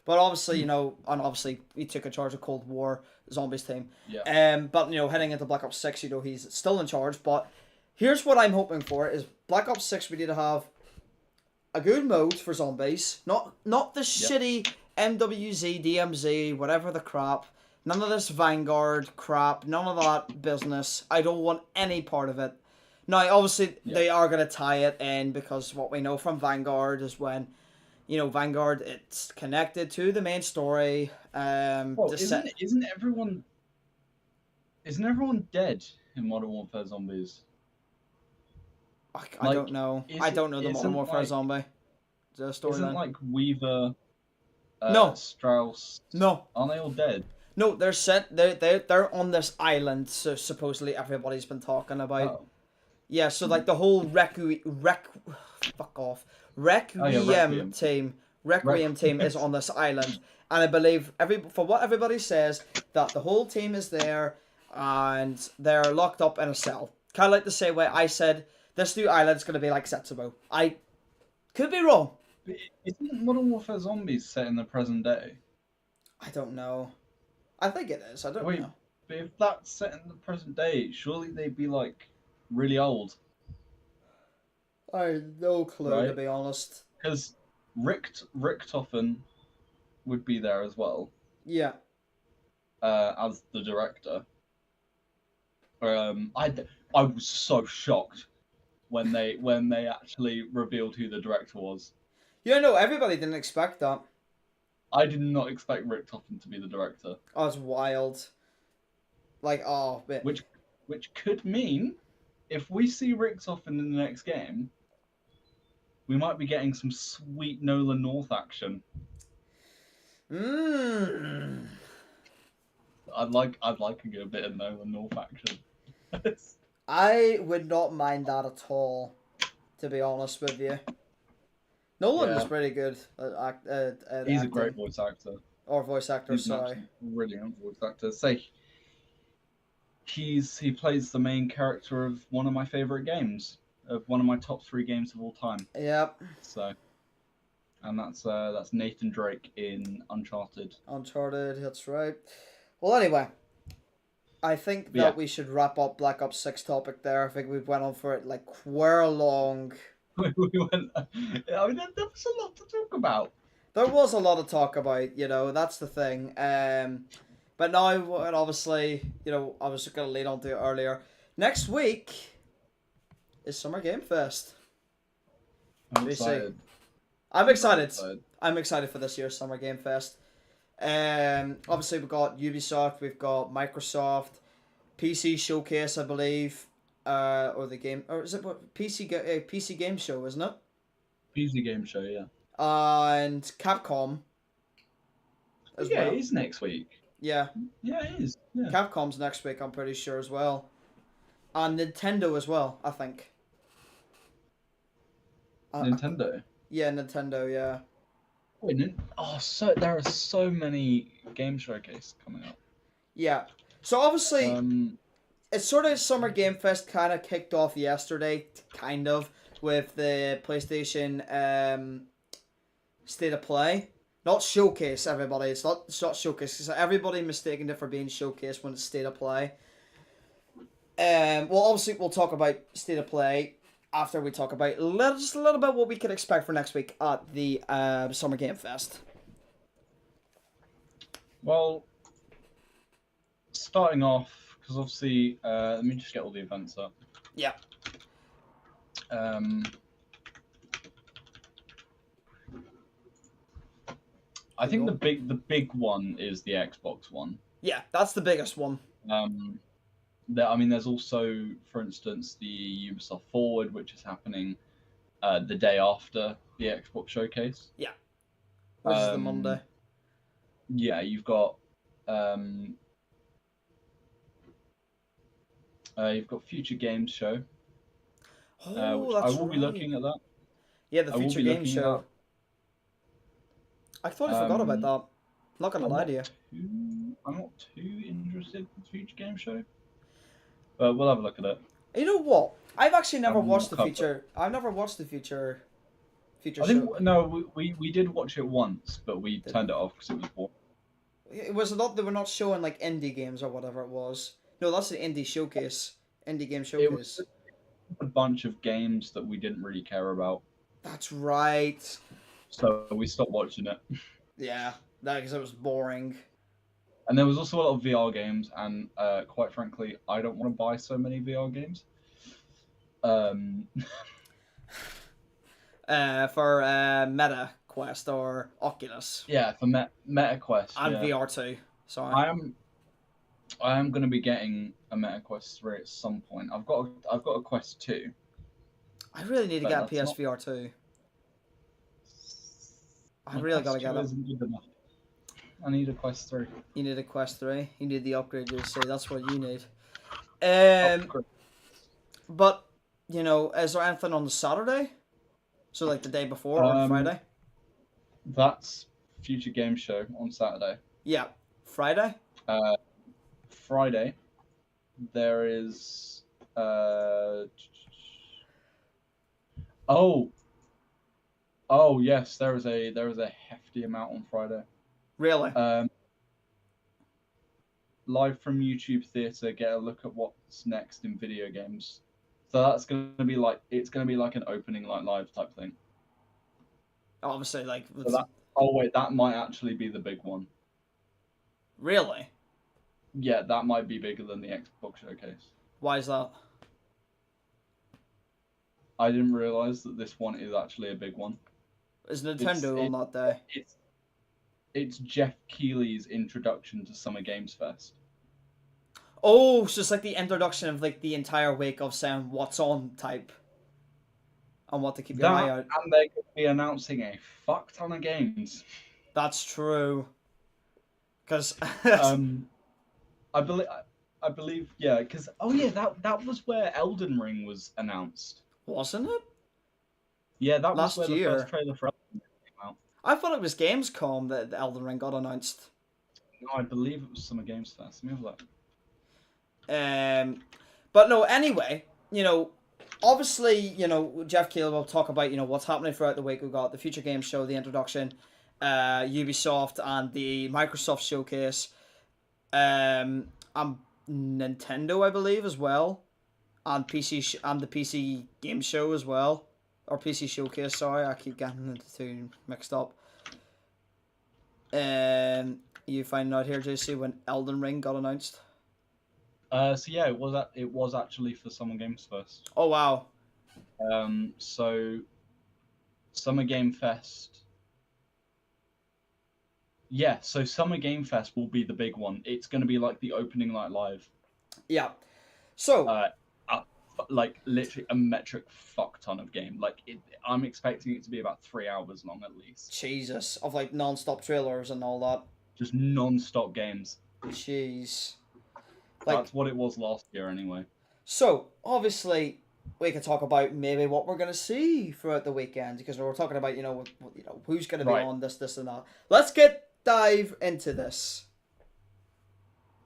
But obviously, and obviously he took a charge of Cold War Zombies team. Yeah. But heading into Black Ops 6, he's still in charge. But here's what I'm hoping for: is Black Ops 6, we need to have a good mode for zombies, not the shitty MWZ, DMZ, whatever the crap. None of this Vanguard crap. None of that business. I don't want any part of it. Now, obviously, they are going to tie it in, because what we know from Vanguard is when, Vanguard, it's connected to the main story. Isn't everyone dead in Modern Warfare Zombies? I don't know. I don't know the Modern Warfare Zombie. Isn't like Weaver, no. Strauss? No. Aren't they all dead? No, they're on this island, so supposedly everybody's been talking about. Oh. Yeah, so like the whole Requiem team is on this island, and I believe for what everybody says, that the whole team is there and they're locked up in a cell. Kind of like the same way I said this new island's gonna be like Setsubo. Could be wrong. But isn't Modern Warfare Zombies set in the present day? I don't know. I think it is. I don't Wait, know. but if that's set in the present day, surely they'd be like really old, I have no clue, to right? be honest. Because Richtofen would be there as well, Yeah. as the director. I was so shocked when they actually revealed who the director was. You know, everybody didn't expect that. I did not expect Richtofen to be the director, Oh, it's wild. Like, oh, but which could mean if we see Richtofen in the next game, we might be getting some sweet Nolan North action. mmm. I'd like a good bit of Nolan North action. I would not mind that at all, to be honest with you. Nolan is Yeah, pretty good at he's a acting. great voice actor. Or voice actor, He's an sorry. absolutely brilliant voice actor. Say he plays the main character of one of my favorite games, of one of my top 3 games of all time. Yep. So, and that's Nathan Drake in Uncharted. Uncharted, that's right. Well, anyway, I think that Yeah. we should wrap up Black Ops 6 topic there. I think we've went on for it like quite long. We went. I mean, there was a lot to talk about. There was a lot to talk about, you know, that's the thing. But now, and obviously, you know, I was going to lead on to it earlier. Next week is Summer Game Fest. I'm We see. excited. I'm excited. excited. I'm excited for this year's Summer Game Fest. Obviously, we've got Ubisoft, we've got Microsoft, PC Showcase, I believe, or the game, or is it what PC Game Show, isn't it? PC game show, yeah. And Capcom as Yeah, well. it is next week. Yeah, Yeah, it is. Yeah. Capcom's next week, I'm pretty sure as well, and Nintendo as well, I think. Nintendo. Yeah, Nintendo. Yeah. Wait, so there are so many game showcase coming up. Yeah. So obviously, Um, it's sort of Summer Game Fest kind of kicked off yesterday, kind of, with the PlayStation State of Play. Not Showcase, everybody. It's not Showcase. Because everybody mistaken it for being Showcase when it's State of Play. Well, obviously, we'll talk about State of Play after we talk about just a little bit what we can expect for next week at the Summer Game Fest. well, starting off, because obviously, let me just get all the events up. Yeah. I think the big one is the Xbox one. Yeah, that's the biggest one. There's also, for instance, the Ubisoft Forward, which is happening the day after the Xbox showcase. Yeah. Which is the Monday. Yeah, you've got Future Games Show, which I will be looking at that. Yeah, the Future Games Show. I totally forgot about that. Not gonna lie to you. I'm not too interested in the Future Game Show, but we'll have a look at it. You know what? I've actually never I'm watched the covered. Future. I've never watched the Future I Show. think no, we did watch it once, but we turned it off because it was boring. It was not. They were not showing like indie games or whatever it was. No, that's the indie showcase. Indie game showcase. It was a bunch of games that we didn't really care about, That's right. so we stopped watching it. Yeah, that because it was boring. And there was also a lot of VR games, and quite frankly, I don't want to buy so many VR games. For Meta Quest or Oculus. Yeah, for Meta Quest. And yeah. VR2. Sorry. I am going to be getting a Meta Quest 3 at some point. I've got a Quest 2. I really need to get a that's PSVR 2. I My really Quest gotta get 2 it. isn't good enough. I need a Quest 3. You need a Quest 3. You need the upgrade, you see. That's what you need. Upgrade. But, you know, is there anything on the Saturday? So, like the day before or Friday? That's Future Game Show on Saturday. Yeah. Friday? Friday, there is... Oh yes, there is a hefty amount on Friday. Really? Live from YouTube Theatre, get a look at what's next in video games. So that's gonna be like an opening like live type thing. Obviously, like, So that oh wait, that might actually be the big one. really? Yeah, that might be bigger than the Xbox showcase. Why is that? I didn't realize that this one is actually a big one. Is Nintendo on that day? It's Jeff Keighley's introduction to Summer Games Fest. Oh, so it's like the introduction of like the entire week of saying what's on type. And what to keep your eye out. And they're going to be announcing a fuck ton of games. That's true. Because I believe, yeah. Because that was where Elden Ring was announced, wasn't it? Yeah, that Last was where year. the first trailer for Elden Ring came out. I thought it was Gamescom that the Elden Ring got announced. No, I believe it was Summer Games Fest. Let me have a look. But no. Anyway, obviously, Jeff Keighley will talk about, what's happening throughout the week. We've got the Future Games Show, the introduction, Ubisoft, and the Microsoft Showcase, and Nintendo, I believe, as well, and and the PC Game Show as well, or PC Showcase. Sorry, I keep getting the two mixed up. You find out here, JC, when Elden Ring got announced. So yeah, it was actually for Summer Games Fest. Oh wow. So Summer Game Fest. Yeah, so Summer Game Fest will be the big one. It's going to be like the opening night live. Yeah. So. Like literally a metric fuck ton of game. I'm expecting it to be about 3 hours long at least. Jesus, of like non-stop trailers and all that. Just non-stop games. Jeez. That's what it was last year anyway. So, obviously, we could talk about maybe what we're going to see throughout the weekend, because we're talking about, who's going to be on this, and that. Let's dive into this.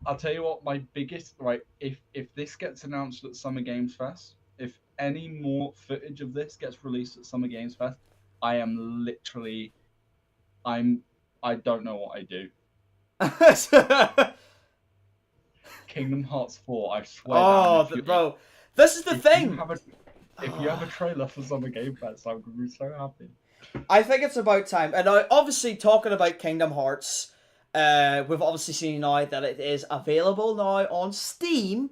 I'll tell you what, my biggest, if this gets announced at Summer Games Fest, if any more footage of this gets released at Summer Games Fest, I don't know what I do. Kingdom Hearts 4, I swear. Oh, bro, this is the thing. If you have a trailer for Summer Game Fest, I'm going to be so happy. I think it's about time. And obviously, talking about Kingdom Hearts, we've obviously seen now that it is available now on Steam.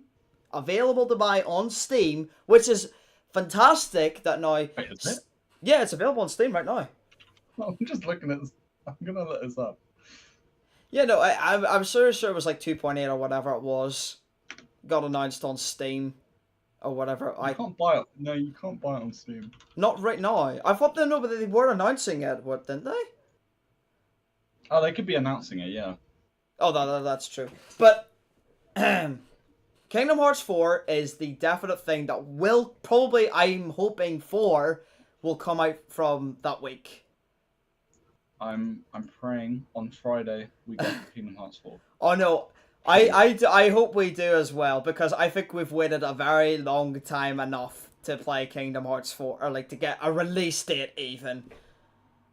Available to buy on Steam, which is fantastic that now... Wait, is it? Yeah, it's available on Steam right now. I'm just looking at this. I'm going to look this up. Yeah, no, I'm sure it was like 2.8 or whatever it was. Got announced on Steam or whatever. You can't buy it. No, you can't buy it on Steam. Not right now. I thought but they were announcing it, didn't they? Oh, they could be announcing it, yeah. Oh, that's true. But Kingdom Hearts 4 is the definite thing that will probably, I'm hoping for, will come out from that week. I'm praying on Friday we get Kingdom Hearts 4. Oh no, I hope we do as well, because I think we've waited a very long time enough to play Kingdom Hearts 4, or like to get a release date even.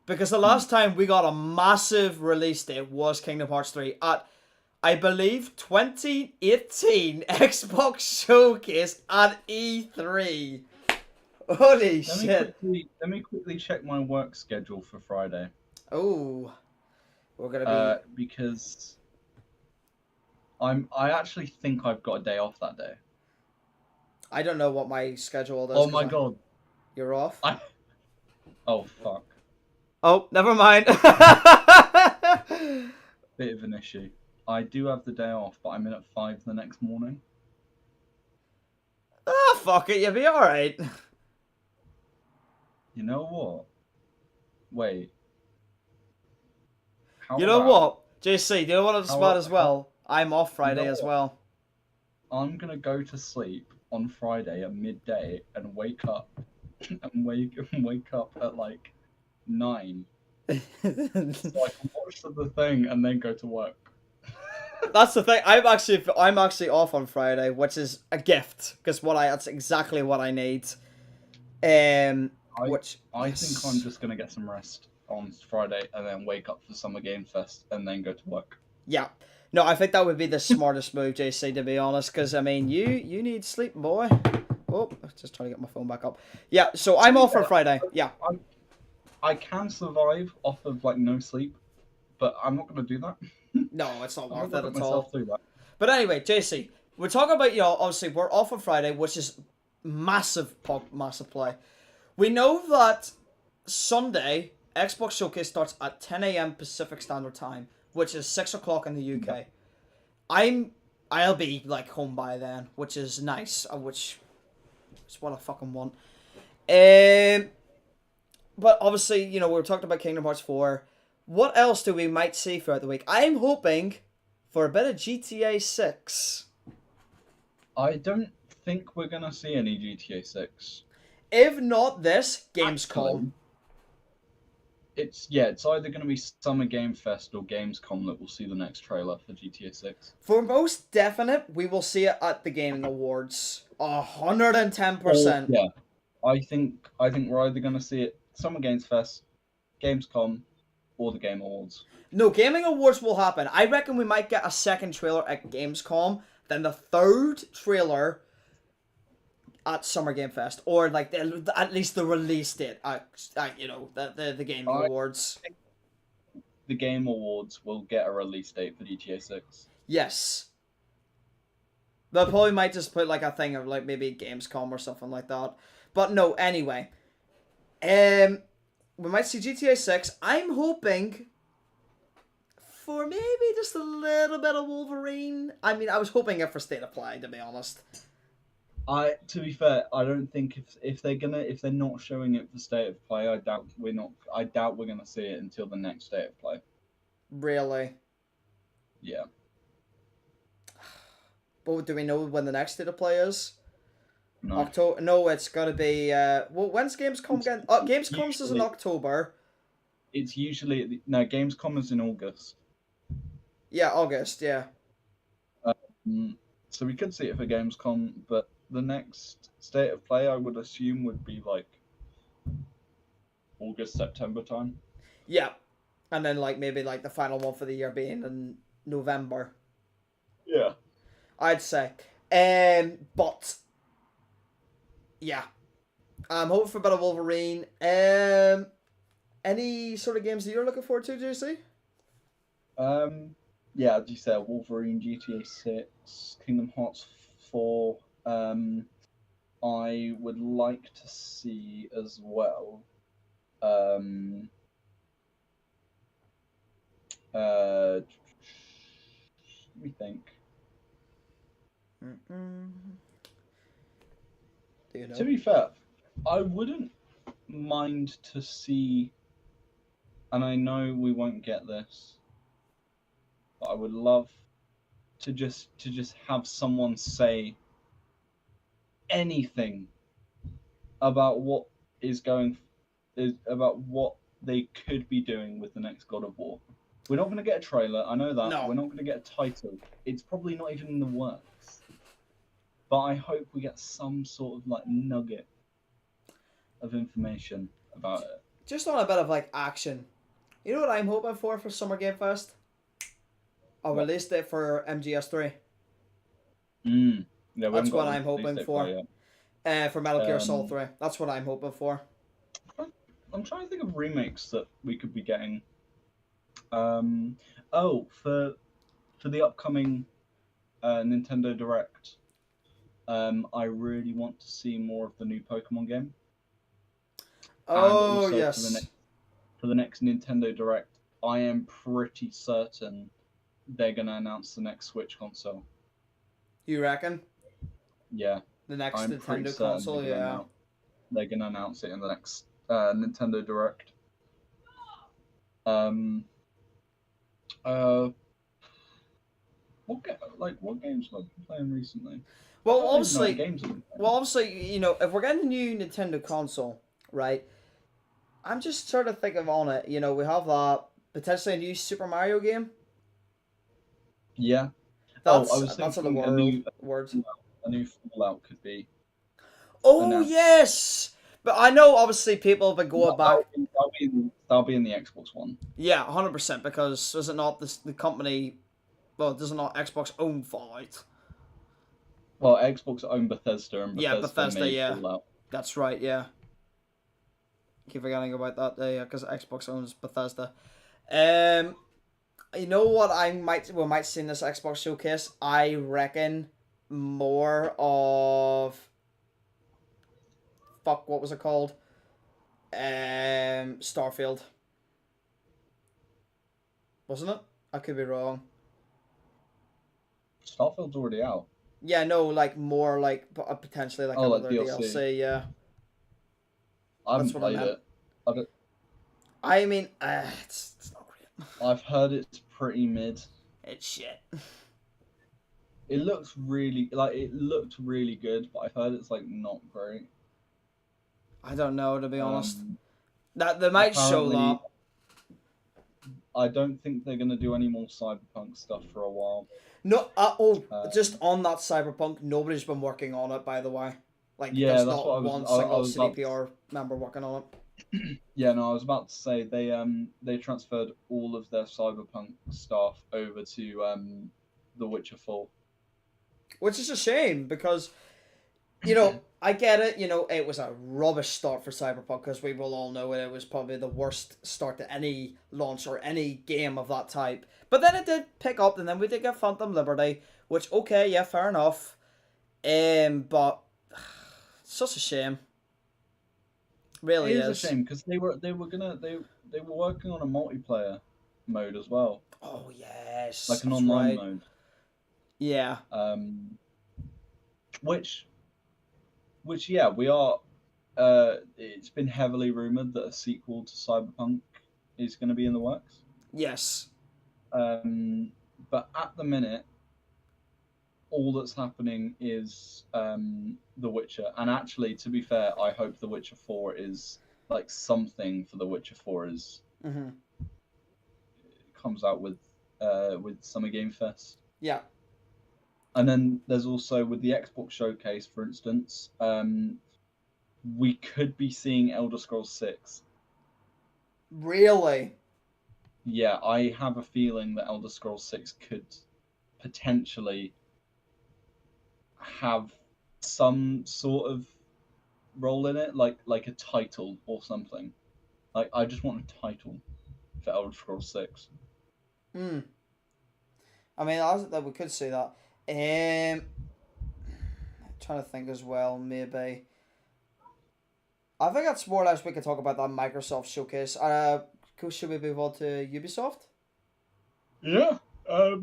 Because the last time we got a massive release date was Kingdom Hearts 3 at, I believe, 2018 Xbox Showcase at E3. Holy shit. Let me quickly check my work schedule for Friday. Oh, we're gonna be because I actually think I've got a day off that day. I don't know what my schedule is. Oh my god, you're off. Oh fuck. Oh, never mind. Bit of an issue. I do have the day off, but I'm in at 5 the next morning. Ah, fuck it, you'll be alright. You know what? Wait. You know what? JC, do you know what I'm smart as well? I'm off Friday as well. I'm gonna go to sleep on Friday at midday and wake up at like 9. So I can watch the thing and then go to work. That's the thing. I'm actually off on Friday, which is a gift, because that's exactly what I need. I think I'm just gonna get some rest on Friday and then wake up for Summer Game Fest and then go to work. Yeah. No, I think that would be the smartest move, JC, to be honest, because, I mean, you need sleep, boy. Oh, just trying to get my phone back up. Yeah, so I'm off for Friday. Yeah. I can survive off of like no sleep, but I'm not gonna do that. No, it's not I'm worth not it gonna at put myself all. through that. But anyway, JC, we're talking about, obviously we're off on Friday, which is massive play. We know that Sunday, Xbox Showcase starts at 10 a.m. Pacific Standard Time, which is 6 o'clock in the UK. I'll be like home by then, which is nice, which is what I fucking want. But obviously, we were talking about Kingdom Hearts 4. What else do we might see throughout the week? I'm hoping for a bit of GTA 6. I don't think we're gonna see any GTA 6. If not this, Gamescom. Actually, it's either gonna be Summer Game Fest or Gamescom that we'll see the next trailer for GTA 6. For most definite, we will see it at the Gaming Awards. 110%. Yeah, I think we're either gonna see it Summer Games Fest, Gamescom, or the Game Awards. No, Gaming Awards will happen. I reckon we might get a second trailer at Gamescom, then the third trailer at Summer Game Fest, or like at least the release date at the Gaming Awards. Think the Game Awards will get a release date for GTA 6. Yes. They probably might just put like a thing of like maybe Gamescom or something like that. But no, anyway. We might see GTA 6. I'm hoping for maybe just a little bit of Wolverine. I mean, I was hoping it for State of Play, to be honest. To be fair, I don't think if they're not showing it for State of Play, I doubt we're gonna see it until the next State of Play. Really? Yeah. But do we know when the next State of Play is? No. October? No, it's gotta be. When's Gamescom again? Gamescom's is in October. It's usually Gamescom is in August. Yeah, August. Yeah. So we could see it for Gamescom, but the next State of Play, I would assume, would be like August, September time. Yeah, and then like maybe like the final one for the year being in November. Yeah. I'd say. But yeah, I'm hoping for a bit of Wolverine. Any sort of games that you're looking forward to, JC? Yeah, as you said, Wolverine, GTA 6, Kingdom Hearts 4. I would like to see as well. Let me think. Do you know? To be fair, I wouldn't mind to see, and I know we won't get this, but I would love to just have someone say anything about what about what they could be doing with the next God of War. We're not going to get a trailer, I know that. No. We're not going to get a title. It's probably not even in the works. But I hope we get some sort of like nugget of information about it. Just on a bit of like action. You know what I'm hoping for Summer Game Fest? A release date for MGS3. Yeah, that's what I'm hoping for. For Metal Gear Solid 3. That's what I'm hoping for. I'm trying to think of remakes that we could be getting. For the upcoming Nintendo Direct, I really want to see more of the new Pokemon game. Oh, yes. For the next Nintendo Direct, I am pretty certain they're going to announce the next Switch console. You reckon? Yeah. The next Nintendo console, yeah. They're going to announce it in the next Nintendo Direct. What games have I been playing recently? Well, obviously, if we're getting a new Nintendo console, right? I'm just sort of thinking on it. We have potentially a new Super Mario game. Yeah. That's thinking a new Fallout could be. Oh, announced. yes! But I know obviously people have been going back. That'll be in the Xbox One. Yeah, 100%. Because is it not the company? Well, does it not Xbox own Fallout? Well, Xbox own Bethesda, and Yeah, Bethesda Bethesda. made Yeah, Fallout. that's right. Yeah, keep forgetting about that. Yeah, because Xbox owns Bethesda. Um, you know what we might see in this Xbox showcase? I reckon more of fuck. What was it called? Starfield. Wasn't it? I could be wrong. Starfield's already out. Yeah, no, like more like potentially like Like another DLC. DLC. Yeah, I haven't that's what I played meant. it. I don't, I mean, it's not great. I've heard it's pretty mid. It's shit. It looks really it looked really good, but I've heard it's like not great. I don't know, to be honest. That they might show that. I don't think they're gonna do any more Cyberpunk stuff for a while. No, just on that Cyberpunk, nobody's been working on it, by the way. Like, yeah, there's that's not what one I single was CDPR member working on it. Yeah, no, I was about to say they transferred all of their Cyberpunk staff over to The Witcher 4. Which is a shame, because, you know, I get it, you know, it was a rubbish start for Cyberpunk, because we will all know it was probably the worst start to any launch or any game of that type. But then it did pick up, and then we did get Phantom Liberty, which, okay, yeah, fair enough. But it's such a shame. Really it is a shame, because they were working on a multiplayer mode as well. Oh yes, like an online mode. Yeah. Which yeah, we are. It's been heavily rumored that a sequel to Cyberpunk is going to be in the works. Yes. But at the minute, all that's happening is The Witcher. And actually, to be fair, I hope The Witcher 4 is like something for The Witcher 4 is comes out with Summer Game Fest. Yeah. And then there's also with the Xbox showcase, for instance, we could be seeing Elder Scrolls 6. Really? Yeah, I have a feeling that Elder Scrolls 6 could potentially have some sort of role in it, like a title or something. Like, I just want a title for Elder Scrolls 6. I mean, we could see that. Trying to think as well, maybe. I think that's more or less we could talk about that Microsoft showcase. Should we move on to Ubisoft? Yeah. I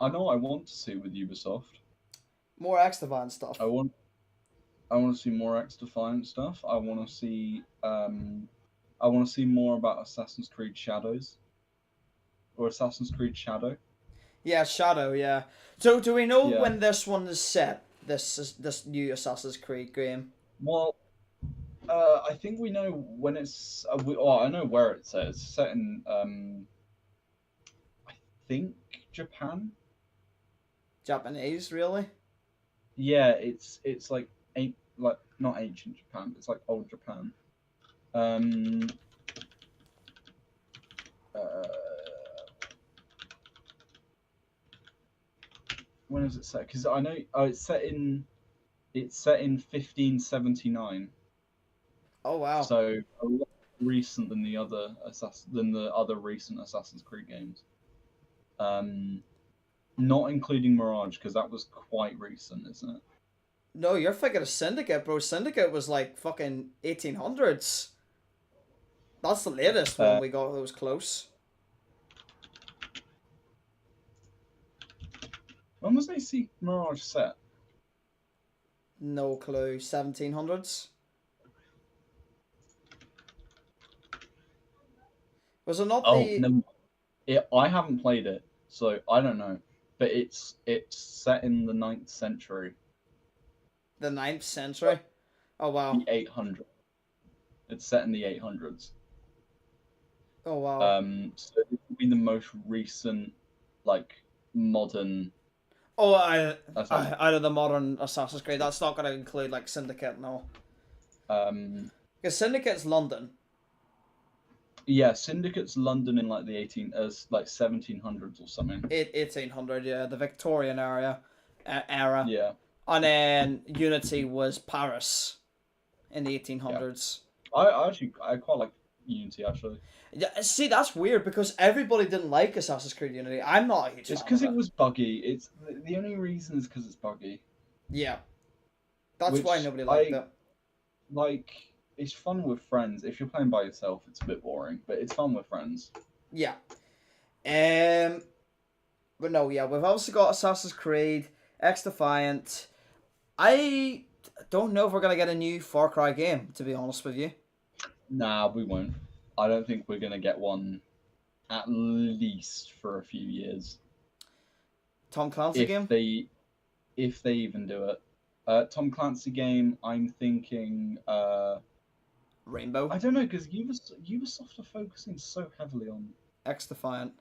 know I want to see with Ubisoft. More X-Defiant stuff. I want to see more X-Defiant stuff. I want to see more about Assassin's Creed Shadows. Or Assassin's Creed Shadow. Yeah, Shadow, yeah. So do we know when this one is set? This new Assassin's Creed game? Well, I think we know when it's. I know where it's set. It's set in, I think Japan. Japanese, really? Yeah, it's like not ancient Japan. It's like old Japan. When is it set? Because I know it's set in 1579. Oh wow! So a lot recent than the other recent Assassin's Creed games. Not including Mirage, because that was quite recent, isn't it? No, you're thinking of Syndicate, bro. Syndicate was like fucking 1800s. That's the latest one we got that was close. When was AC Mirage set? No clue. 1700s? Was it not No. I haven't played it, so I don't know. But it's set in the 9th century. The 9th century? Oh, wow. The 800s. It's set in the 800s. Oh, wow. So it would be the most recent, like, modern... out of the modern Assassin's Creed. That's not going to include, like, Syndicate, no. Because Syndicate's London. Yeah, Syndicate's London in like the 1700s or something. 1800, yeah, the Victorian era. Yeah, And then Unity was Paris in the yeah. 1800s. I quite like Unity actually. Yeah, see, that's weird because everybody didn't like Assassin's Creed Unity. I'm not a huge It's fan of because it it. was buggy. It's the only reason is because it's buggy. Yeah, that's why Which nobody liked I it. like. It's fun with friends. If you're playing by yourself, it's a bit boring, but it's fun with friends. Yeah. Um, but no, yeah, we've also got Assassin's Creed, X Defiant. I don't know if we're gonna get a new Far Cry game, to be honest with you. Nah, we won't. I don't think we're gonna get one at least for a few years. Tom Clancy If game? they if they even do it. Tom Clancy game, I'm thinking. Rainbow? I don't know because Ubisoft are focusing so heavily on X Defiant.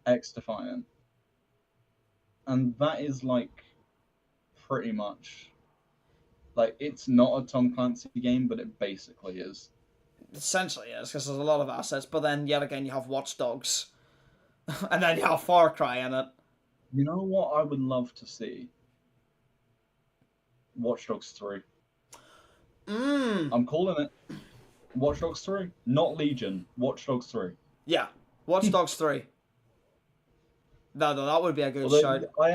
X Defiant, and that is like pretty much like it's not a Tom Clancy game, but it basically is. Essentially, yes, because there's a lot of assets, but then yet again you have Watch Dogs. And then you have Far Cry in it. You know what I would love to see? Watch Dogs 3. Mmm. I'm calling it Watch Dogs 3, not Legion. Watch Dogs 3. Yeah. Watch Dogs 3. No, that would be a good Although shout. I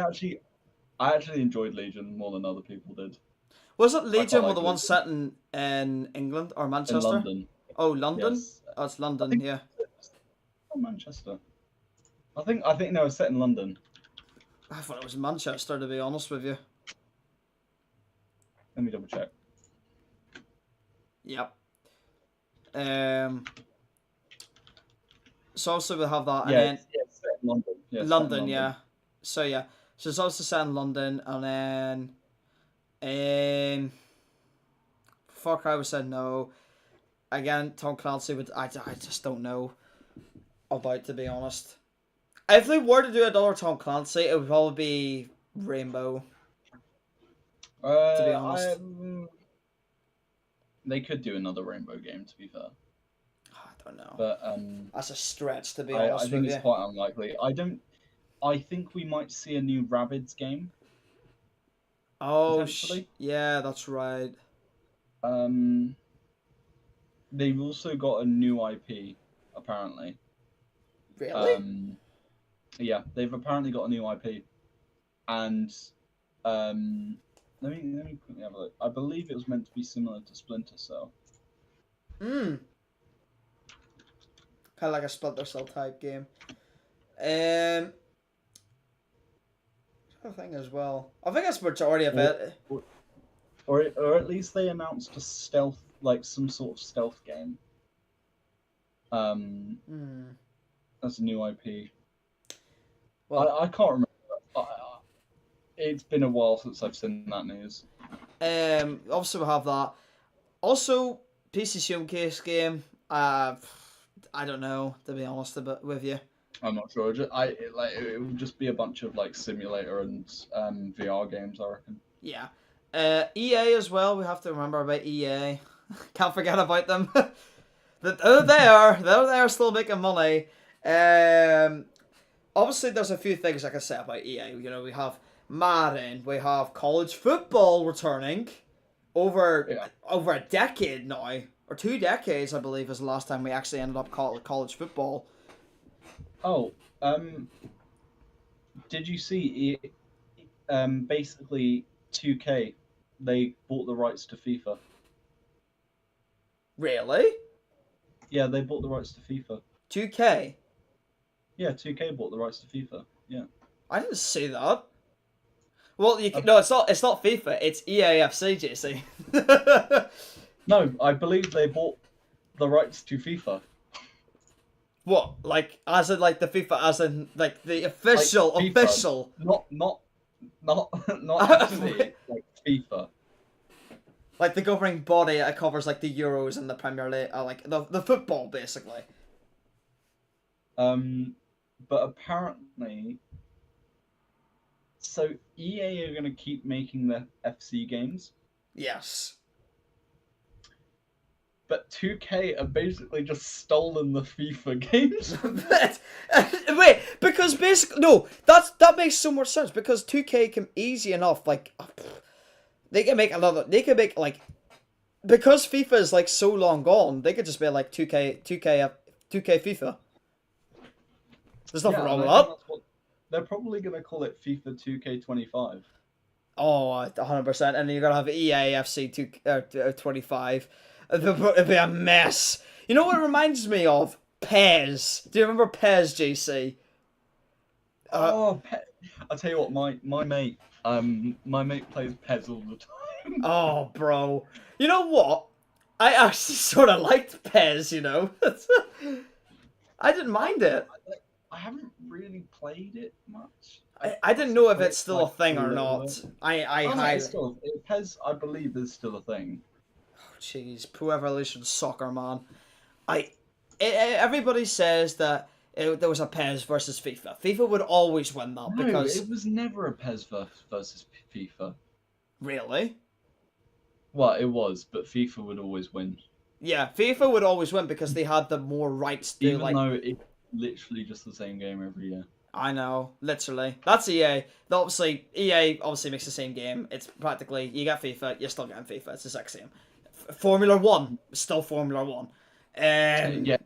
actually enjoyed Legion more than other people did. Was it I quite Legion with like the one Legion. set in England or In Manchester? London. Oh, London? Yes. Oh, it's I London, think yeah. it's Manchester. I think no, it's set in London. I thought it was Manchester, to be honest with you. Let me double check. Yep. So also we have that, and Yeah, then it's set in London. Yeah, it's set in London, London. yeah. So yeah, so it's also set in London, and then Far Cry was said no. Again, Tom Clancy would I just don't know about, to be honest. If they were to do another Tom Clancy, it would probably be Rainbow, to be honest. They could do another Rainbow game, to be fair, I don't know. but That's a stretch, to be I honest with think it's you. quite unlikely. I think we might see a new Rabbids game Oh, potentially. yeah, that's right. Um, they've also got a new IP apparently. Really? Yeah, they've apparently got a new IP, and let me quickly have a look. I believe it was meant to be similar to Splinter Cell. Hmm. Kind of like a Splinter Cell type game. Um, I think as well. I think that's majority of it. Or at least they announced a stealth, like some sort of stealth game. Hmm. As a new IP. Well, I can't remember. It's been a while since I've seen that news. obviously we have that. Also, PC Showcase game. I don't know, to be honest with you. I'm not sure. It would just be a bunch of like simulator and VR games, I reckon. Yeah. EA as well. We have to remember about EA. Can't forget about them. They're there. They're there still making money. Obviously, there's a few things I can say about EA. You know, we have Madden. We have college football returning over Yeah. over a decade now, or 2 decades, I believe, is the last time we actually ended up college football. Oh, did you see? Basically, 2K, they bought the rights to FIFA. Really? Yeah, they bought the rights to FIFA. 2K? Yeah, 2K bought the rights to FIFA. Yeah. I didn't see that. Well, Uh, no, it's not. It's not FIFA. It's EAFC, JC. No, I believe they bought the rights to FIFA. What? Like, as in, like the FIFA, as in, like the official, Like FIFA, official. Not actually like FIFA. Like the governing body that covers like the Euros and the Premier League, like the football basically. But apparently, so EA are going to keep making the FC games, Yes. but 2K are basically just stolen the FIFA games. Wait, because basically no, that makes so much sense because 2K can easy enough like they can make like because FIFA is like so long gone, they could just be like 2K FIFA. There's nothing wrong and with I think that. that's what they're probably gonna call it, FIFA 2K25. Oh, 100%. And you're gonna have EA FC 25. It'd be a mess. You know what it reminds me of? Pez. Do you remember Pez, JC? I'll tell you what, my mate plays Pez all the time. Oh, bro. You know what? I actually sort of liked Pez, you know? I didn't mind it. I haven't really played it much. I didn't know if it's still a like thing or little not. bit. I Oh, no, highly. it's still, Pez, I believe, is still a thing. Jeez, Pro Evolution Soccer, man. Everybody says that there was a PES versus FIFA. FIFA would always win that No, because it was never a Pez versus FIFA. really, Well, it was, but FIFA would always win. yeah, FIFA would always win because they had the more rights to Even like. though it's literally just the same game every year. I know, literally. That's EA. EA obviously makes the same game. It's practically you get FIFA, you're still getting FIFA. It's the exact same. Formula One, still Formula One. Yeah,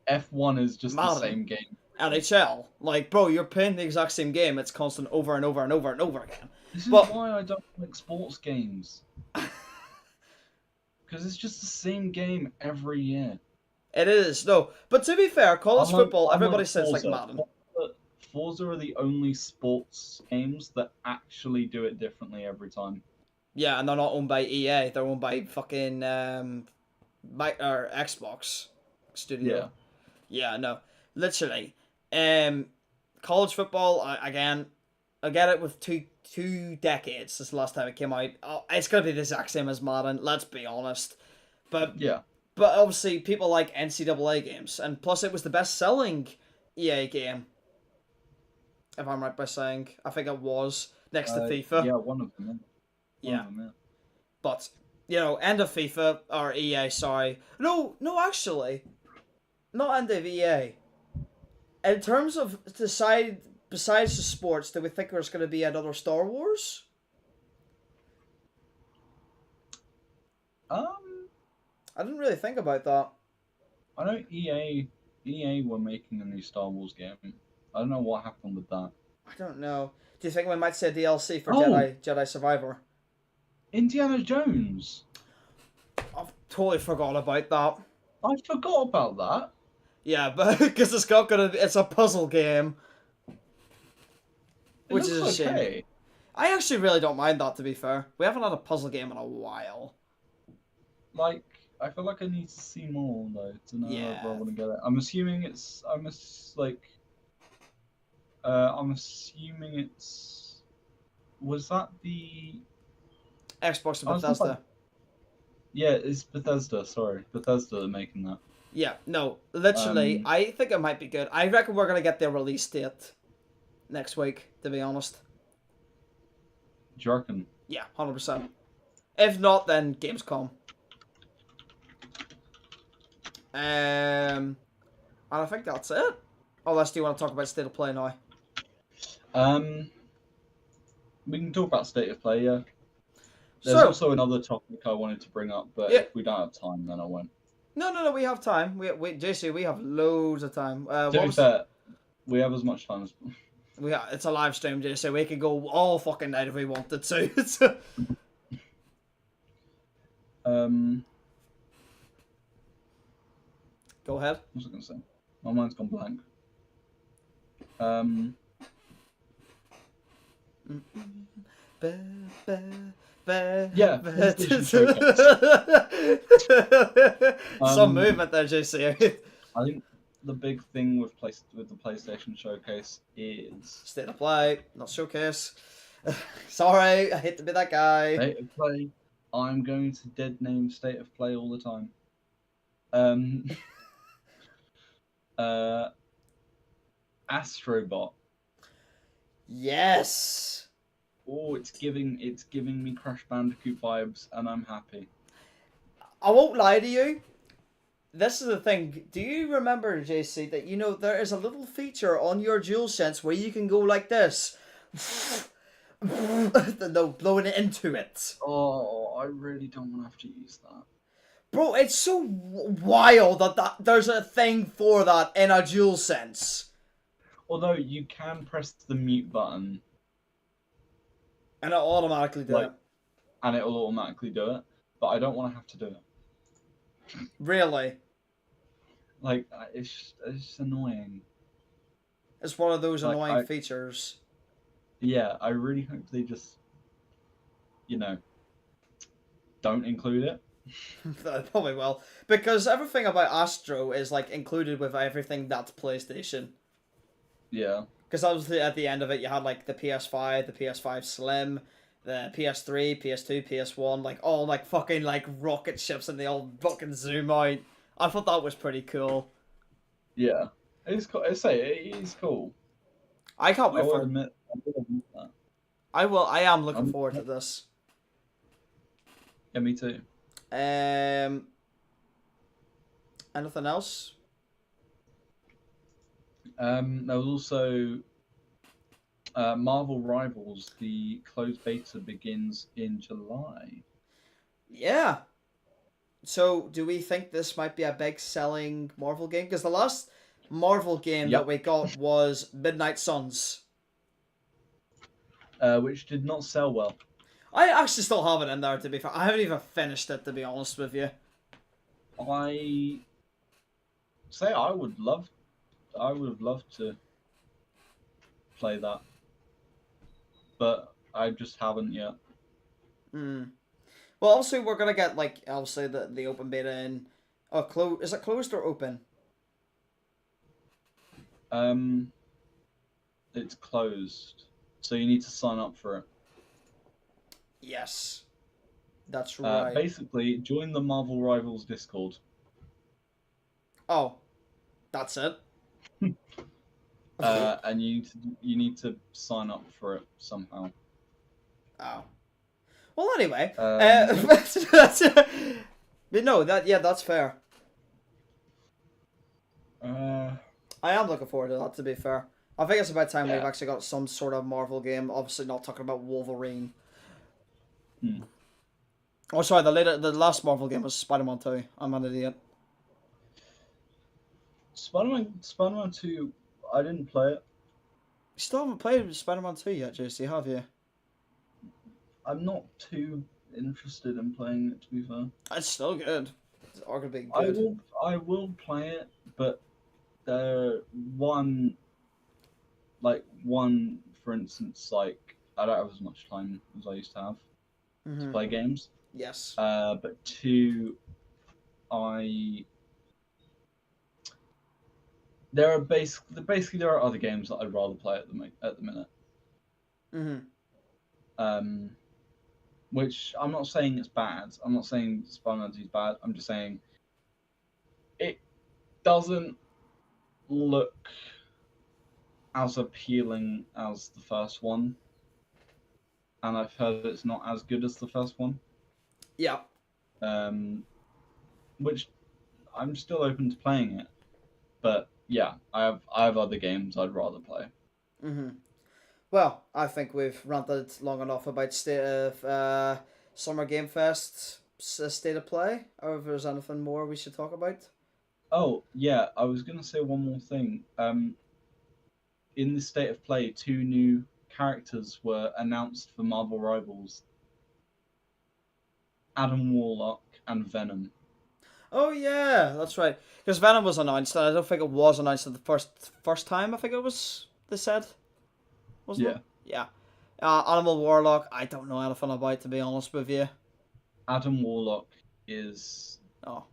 F1 is just the Madden. same game. NHL, like bro, you're playing the exact same game. It's constant over and over and over and over again. This is But why I don't like sports games. Because it's just the same game every year. it is no. But to be fair, college football, everybody says like Forza. Madden. Forza are the only sports games that actually do it differently every time. Yeah, and they're not owned by EA. They're owned by fucking Xbox Studio. Yeah, no, literally. College football again. I get it with two decades since the last time it came out. Oh, it's gonna be the exact same as Madden. Let's be honest. But Yeah. but obviously people like NCAA games, and plus it was the best selling EA game. If I'm right by saying, I think it was next to FIFA. Yeah, one of them. Yeah. One of them, yeah. But you know, end of FIFA or EA. Sorry, no, actually, not end of EA. In terms of besides the sports, do we think there's going to be another Star Wars? I didn't really think about that. I know EA were making a new Star Wars game. I don't know what happened with that. I don't know. Do you think we might see a DLC for Oh! Jedi Survivor? Indiana Jones. I've totally forgot about that. I forgot about that. Yeah, but because it's a puzzle game, which is a shame. Okay. I actually really don't mind that. To be fair, we haven't had a puzzle game in a while. Like, I feel like I need to see more though to know if I want to get it. I'm assuming it's. I'm assuming it's. Was that the Xbox and Bethesda? Yeah, it's Bethesda. Sorry, Bethesda are making that. Yeah, no, literally, I think it might be good. I reckon we're gonna get their release date next week. To be honest. Do you reckon? Yeah, 100%. If not, then Gamescom. And I think that's it. Unless do you want to talk about State of Play now? We can talk about State of Play, yeah. There's also another topic I wanted to bring up, but if we don't have time, then I won't. No, we have time. We JC, we have loads of time. To be fair, we have as much time as... It's a live stream, JC. We could go all fucking night if we wanted to. Go ahead. What was I going to say? My mind's gone blank. Yeah. Some movement there, JC. I think the big thing with the PlayStation Showcase is State of Play, not Showcase. Sorry, I hate to be that guy. State of Play. I'm going to dead name State of Play all the time. Astrobot. Yes. Oh, it's giving me Crash Bandicoot vibes, and I'm happy. I won't lie to you. this is the thing. Do you remember, JC, that there is a little feature on your DualSense where you can go like this, no, blowing it into it. Oh, I really don't want to have to use that. Bro, it's so wild that there's a thing for that in a DualSense. Although you can press the mute button, And it automatically do it. and it will automatically do it. But I don't want to have to do it. Really? Like, it's annoying. It's one of those Like, annoying features. Yeah, I really hope they just, don't include it. They probably will. Because everything about Astro is, like, included with everything that's PlayStation. Yeah. Because obviously at the end of it, you had, like, the PS5, the PS5 Slim, the PS3, PS2, PS1, like, all, like, fucking, like, rocket ships, and they all fucking zoom out. I thought that was pretty cool. Yeah. It's cool. I say, it is cool. I can't wait I will for it. admit that. I am looking forward to this. Yeah, me too. Anything else? There was also Marvel Rivals. The closed beta begins in July. Yeah. So, do we think this might be a big selling Marvel game? Because the last Marvel game that we got was Midnight Suns. Which did not sell well. I actually still have it in there, to be fair. I haven't even finished it, to be honest with you. I would have loved to play that, but I just haven't yet. Well, obviously we're gonna get obviously the open beta in. Oh, is it closed or open? It's closed, so you need to sign up for it. Yes, that's right. Basically, join the Marvel Rivals Discord. Oh, that's it. And you need to sign up for it somehow. Oh. Well, anyway, but no, that's fair. I am looking forward to that, to be fair. I think it's about time we've actually got some sort of Marvel game. Obviously, not talking about Wolverine. Oh, sorry, the last Marvel game was Spider-Man 2. I'm an idiot. Spider-Man 2, I didn't play it. You still haven't played Spider-Man 2 yet, JC, have you? I'm not too interested in playing it, to be fair. It's still good. It's arguably good. I will play it, but one, for instance, I don't have as much time as I used to have to play games. Yes. But two, there are basically there are other games that I'd rather play at the minute. Which I'm not saying it's bad. I'm not saying Spider-Man 2 is bad. I'm just saying it doesn't look as appealing as the first one, and I've heard it's not as good as the first one. Yeah. Which I'm still open to playing it, but yeah, I have other games I'd rather play. Well, I think we've ranted long enough about state of Summer Game Fest, state of play, or if there's anything more we should talk about. Oh yeah, I was gonna say one more thing. In the state of play, 2 new characters were announced for Marvel Rivals: Adam Warlock and Venom. Oh yeah, that's right. Because Venom was announced, and I don't think it was announced at the first time. I think it was, they said, wasn't it? Yeah. Animal Warlock, I don't know anything about, to be honest with you. Adam Warlock is. Oh.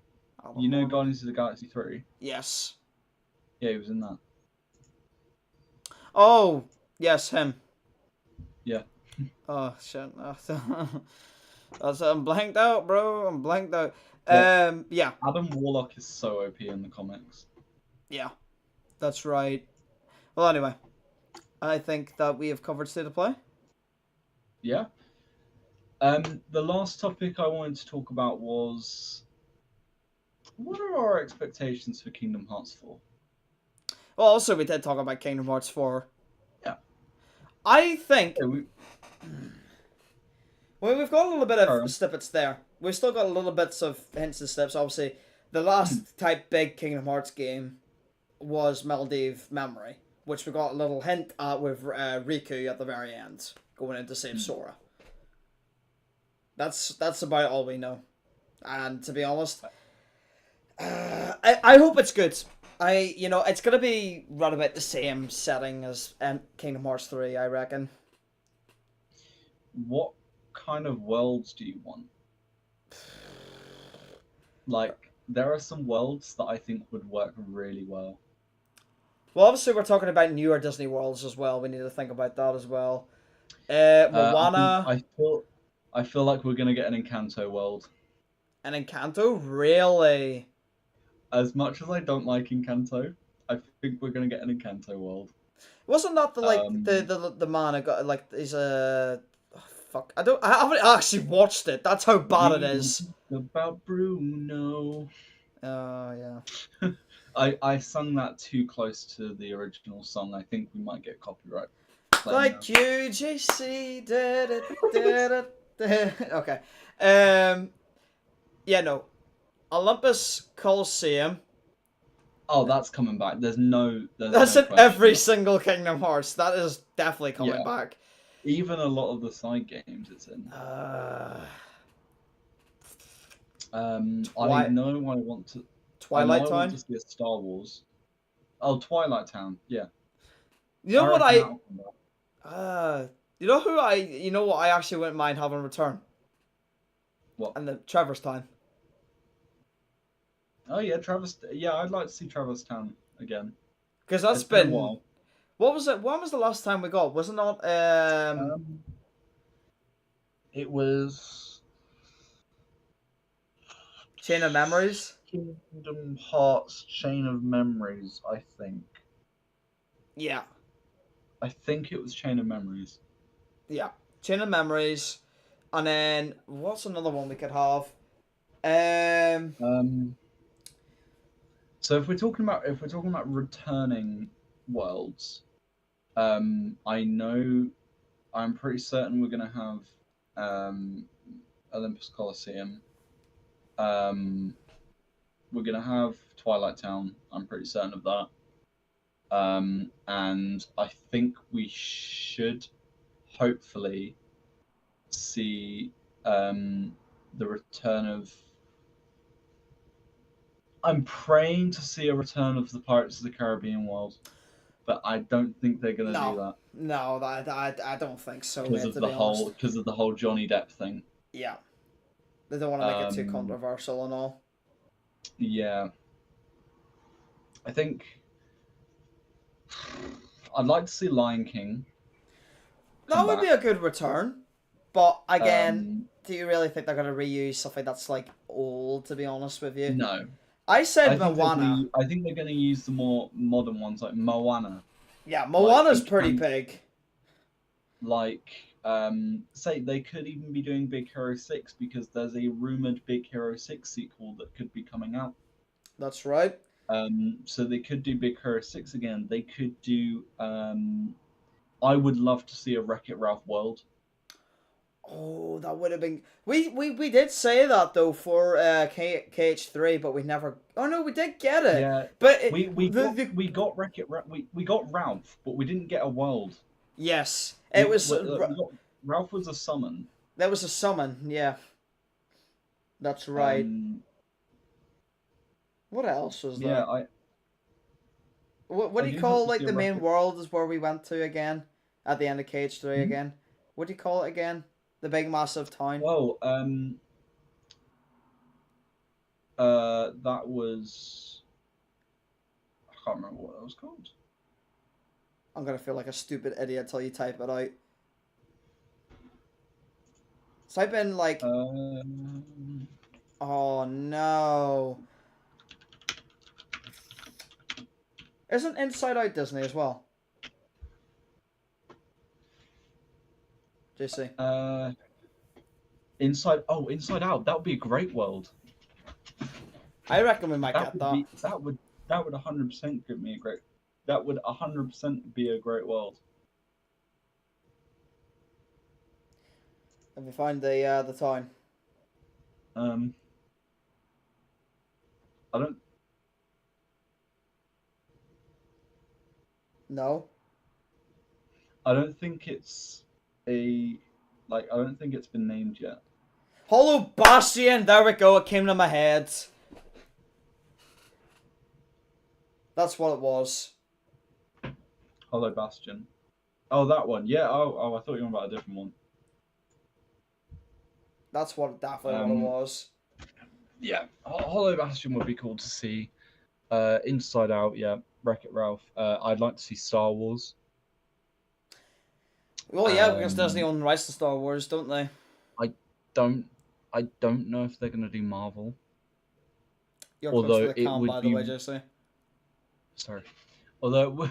You know Guardians of the Galaxy 3? Yes. Yeah, he was in that. Oh, yes, him. Yeah. Oh shit. I'm blanked out, bro. I'm blanked out. Yeah. Adam Warlock is so OP in the comics. Yeah, that's right. Well, anyway, I think that we have covered state of play. Yeah. The last topic I wanted to talk about was What are our expectations for Kingdom Hearts 4? Well, also we did talk about Kingdom Hearts 4. Yeah. I think Yeah, well, we've got a little bit of Sorry. snippets there. We've still got a little bits of hints and snips. Obviously, the last type big Kingdom Hearts game was Maldive Memory, which we got a little hint at with Riku at the very end, going in to save Sora. That's about all we know. And to be honest, I hope it's good. It's gonna be right about the same setting as Kingdom Hearts 3, I reckon. What kind of worlds do you want? Like, there are some worlds that I think would work really well. Well, obviously, we're talking about newer Disney worlds as well. We need to think about that as well. Moana I feel like we're gonna get an Encanto world. and Encanto, really? As much as I don't like Encanto, I think we're gonna get an Encanto world. Wasn't that the man I got like he's a fuck? I haven't actually watched it. That's how bad it is. About Bruno. Oh yeah. I sung that too close to the original song. I think we might get copyright. Like you, JC did it. Okay. Yeah, no. Olympus Coliseum. Oh, that's coming back. That's no in question. every single Kingdom Hearts. That is definitely coming back. Even a lot of the side games it's in. I know I want to. Twilight Town. I want to see a Star Wars. Oh, Twilight Town. Yeah. You know what you know who I? You know what I actually wouldn't mind having return. What? And the Traverse Town. Oh yeah, Travis. Yeah, I'd like to see Traverse Town again. Because that's been a while. What was it? When was the last time we got? Was it not? It was Chain of Memories. Kingdom Hearts Chain of Memories, I think. Yeah. I think it was Chain of Memories. Yeah, Chain of Memories, and then what's another one we could have? So if we're talking about returning worlds, I'm pretty certain we're gonna have Olympus Coliseum. We're gonna have Twilight Town. I'm pretty certain of that. And I think we should hopefully see the return of. I'm praying to see a return of the Pirates of the Caribbean world, but I don't think they're gonna do that. No, I don't think so. Because of the whole Johnny Depp thing. Yeah, they don't want to make it too controversial and all. Yeah, I think I'd like to see Lion King. That would be a good return, but again, do you really think they're gonna reuse something that's like old? To be honest with you, no. I said Moana. I think they're going to use the more modern ones, like Moana. Yeah, Moana's pretty big. Like, say they could even be doing Big Hero 6 because there's a rumored Big Hero 6 sequel that could be coming out. That's right. So they could do Big Hero 6 again. They could do. I would love to see a Wreck-It Ralph world. Oh, that would have been. We did say that though for KH3, but we never. Oh no, we did get it. Yeah, but we got Wreck-It Ralph. We got Ralph, but we didn't get a world. Yes, Ralph was a summon. That was a summon. Yeah, that's right. What else was there? Yeah, What do you call like the main world is where we went to again at the end of KH3 again? What do you call it again? The big massive town. Oh, that was. I can't remember what that was called. I'm gonna feel like a stupid idiot till you type it out. Type in like. Oh no. Isn't Inside Out Disney as well? JC. Inside Out. That would be a great world. I reckon we might That get would that. be that would 100% give me a great. That would 100% be a great world. If we find the town. Um, I don't. No. I don't think it's a like. I don't think it's been named yet. Hollow Bastion! There we go, it came to my head. That's what it was. Hollow Bastion. Oh, that one. Yeah. Oh, I thought you were about a different one. That's definitely what it was. Yeah, Hollow Bastion would be cool to see. Inside Out, yeah. Wreck It Ralph. I'd like to see Star Wars. Well, yeah, because Disney Um, own the rights to Star Wars, don't they? I don't, I don't know if they're gonna do Marvel. You're close to Although the it cam, would by the be, way, Jesse. sorry. Although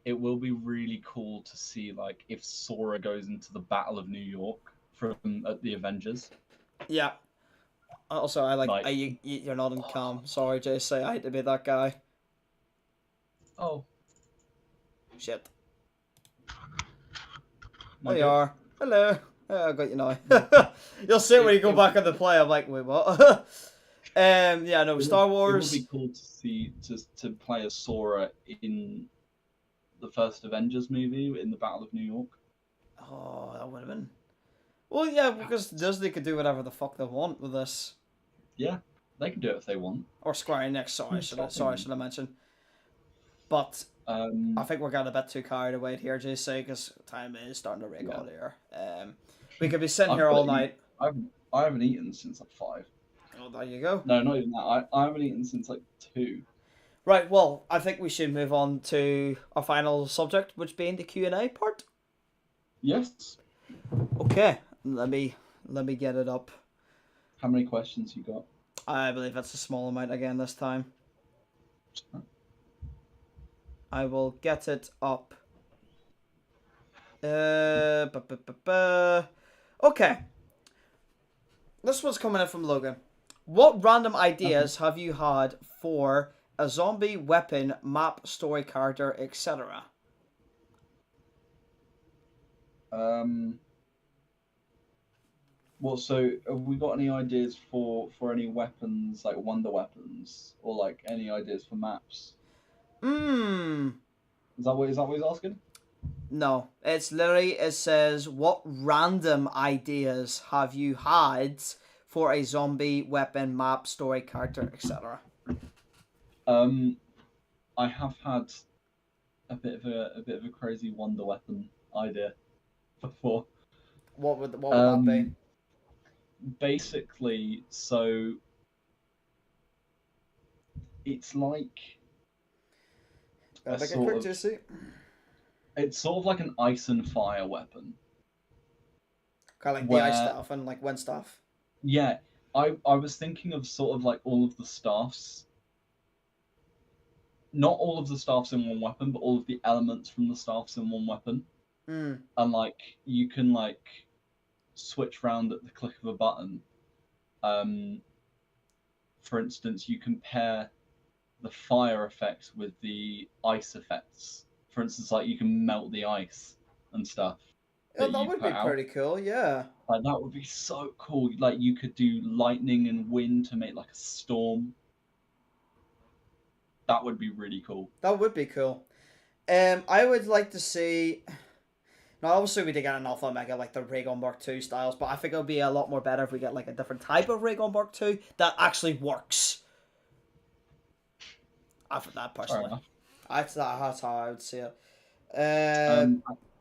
it will be really cool to see like if Sora goes into the Battle of New York from at the Avengers. Yeah. Also, Like, you're not in cam. Sorry, Jesse, I hate to be that guy. oh, Shit. my There you God. are. Hello. Yeah, I got you now. Yeah. You'll see it when you go back on the play. I'm like, wait, what? Yeah, no, Star Wars. It would be cool to see to play as Sora in the first Avengers movie in the Battle of New York. Oh, that would have been. Well, yeah, because Disney could do whatever the fuck they want with this. Yeah, they can do it if they want. Or Square Enix, sorry, Who's stopping should them? I mention. But I Um, think we're getting a bit too carried away here, JC, because time is starting to rig Yeah. on here. We could be sitting I've here all got to eat. night. I haven't eaten since like 5. Oh, there you go. No, not even that. I haven't eaten since like 2. Right, well, I think we should move on to our final subject, which being the Q&A part. Yes. Okay, let me get it up. How many questions you got? I believe that's a small amount again this time. I will get it up. Okay. This one's coming in from Logan. What random ideas have you had for a zombie weapon, map, story, character, etc.? Well, so have we got any ideas for any weapons, like wonder weapons, or like any ideas for maps? Is that what he's asking? No, it's literally, it says, what random ideas have you had for a zombie weapon, map, story, character, etc.? I have had a bit of a crazy wonder weapon idea before. What would that be? Basically, so it's like Gotta make it quick, JC. it's sort of like an ice and fire weapon. Kind of like the ice stuff and like wind stuff. Yeah, I was thinking of sort of like all of the staffs. Not all of the staffs in one weapon, but all of the elements from the staffs in one weapon. Mm. And like you can like switch round at the click of a button. For instance, you can pair the fire effects with the ice effects. For instance, like you can melt the ice and stuff. Yeah, that would be pretty cool, yeah. Like that would be so cool. Like you could do lightning and wind to make like a storm. That would be really cool. That would be cool. I would like to see. Now, obviously, we did get an Alpha Omega, like the Raygun Mark II styles, but I think it would be a lot more better if we get like a different type of Raygun Mark II that actually works. After that, personally, that's how I would see it.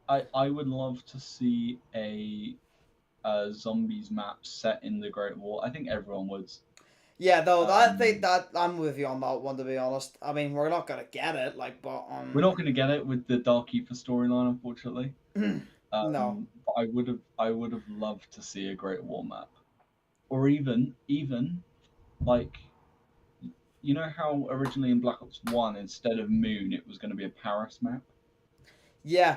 I would love to see a zombies map set in the Great War. I think everyone would. Yeah, though that I'm with you on that one. To be honest, I mean we're not gonna get it, like, but we're not gonna get it with the Dark Keeper storyline, unfortunately. No, but I would have loved to see a Great War map, or even like, you know how originally in Black Ops 1 instead of Moon it was going to be a Paris map. Yeah,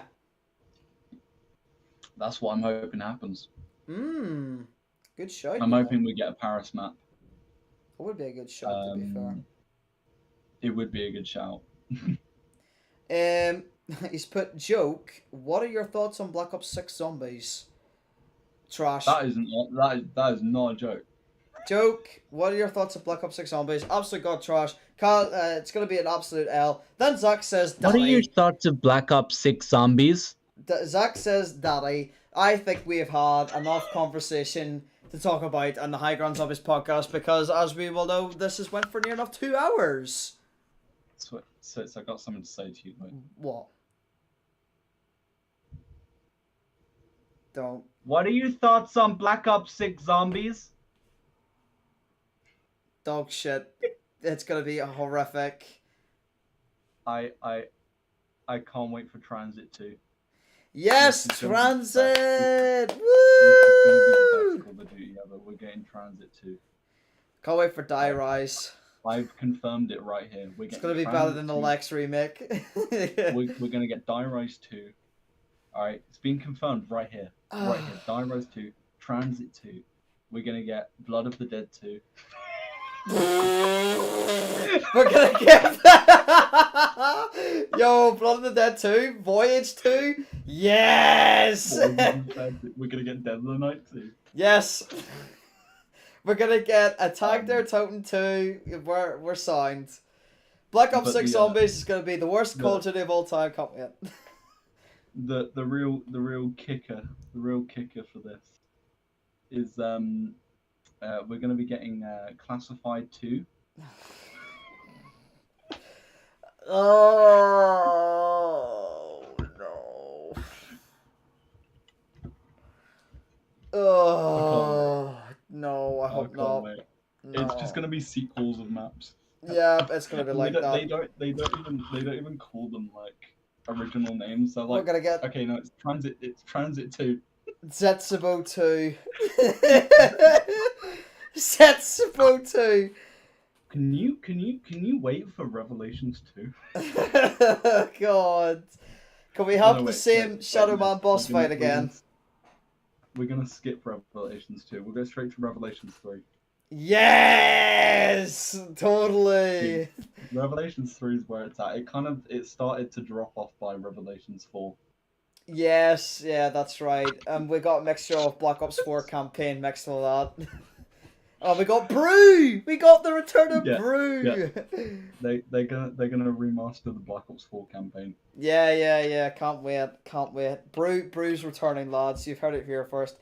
that's what I'm hoping happens. Good show. I'm hoping we get a Paris map. It would be a good shout, to be fair. It would be a good shout. He's put, joke, what are your thoughts on Black Ops 6 Zombies? Trash. That is not a joke. Joke, what are your thoughts on Black Ops 6 Zombies? Absolute god trash. Carl, it's going to be an absolute L. Then Zach says, Daddy. What are your thoughts of Black Ops 6 Zombies? Zach says, Daddy, I think we have had enough conversation to talk about on the High Ground Zombies podcast because, as we will know, this has went for near enough 2 hours. So I got something to say to you. Mate. What? Don't. What are your thoughts on Black Ops 6 Zombies? Dog shit. It's going to be horrific. I can't wait for Transit 2. Yes, This is Transit! This is going to be the Woo! best Call of Duty ever. We're getting Transit 2. Can't wait for Die Rise. I've confirmed it right here. It's going to be better than the Lex remake. We're going to get Die Rise 2. Alright, it's been confirmed right here. Right here. Die Rise 2, Transit 2. We're going to get Blood of the Dead 2. We're gonna get Yo, Blood of the Dead 2, Voyage 2, yes! We're gonna get Dead of the Night 2. Yes! We're gonna get Attack Their Totem 2, we're signed. Black Ops 6 Zombies is gonna be the worst Call of Duty of all time, can't wait. The real kicker for this is we're going to be getting Classified 2. Oh no! Oh no! I hope not. Wait. No. It's just going to be sequels of maps. Yeah, it's gonna be like that. They don't even call them like original names. They're like, We're gonna get okay, no, it's Transit 2. Zetsubo 2. Zetsubo 2. Can you wait for Revelations 2? God. Can we have the same wait, Shadow Man boss we're gonna- fight again? We're gonna skip Revelations 2. We'll go straight to Revelations 3. Yes! Totally. Revelations 3 is where it's at. It started to drop off by Revelations 4. Yes, yeah, that's right. We got a mixture of Black Ops 4 campaign mixed with that. Oh, we got Brew! We got the return of Brew! Yeah. They're gonna remaster the Black Ops 4 campaign. Yeah. Can't wait. Brew's returning, lads. You've heard it here first.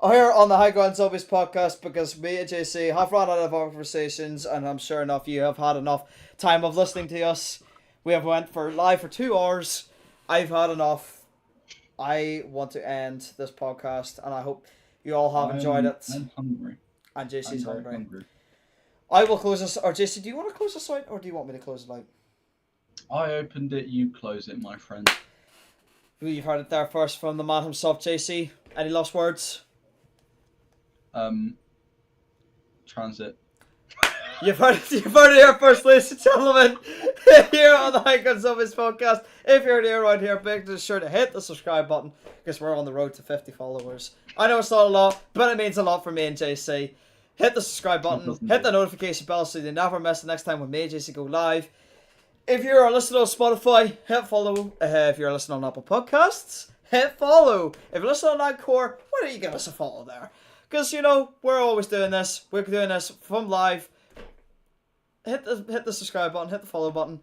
Here on the High Ground Zombies podcast, because me and JC have run out of our conversations, and I'm sure enough you have had enough time of listening to us. We have went for live for 2 hours. I've had enough. I want to end this podcast, and I hope you all have enjoyed it. I'm hungry. And JC's I'm very hungry. I will close this. Or JC, do you want to close this out, or do you want me to close it out? I opened it. You close it, my friend. You've heard it there first from the man himself, JC. Any last words? Transit. You've heard it here first, ladies and gentlemen, here on the High Ground Zombies podcast. If you're new around here, make sure to hit the subscribe button, because we're on the road to 50 followers. I know it's not a lot, but it means a lot for me and JC. Hit the subscribe button, hit the notification bell so you never miss the next time when me and JC go live. If you're listening on Spotify, hit follow. If you're listening on Apple Podcasts, hit follow. If you're listening on Anchor, why don't you give us a follow there? Because, you know, we're always doing this. We're doing this from live. Hit the subscribe button, hit the follow button.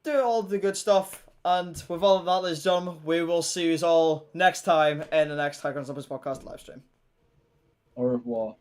Do all the good stuff. And with all of that, ladies and gentlemen, we will see you all next time in the next High Ground Zombies podcast live stream. Au revoir.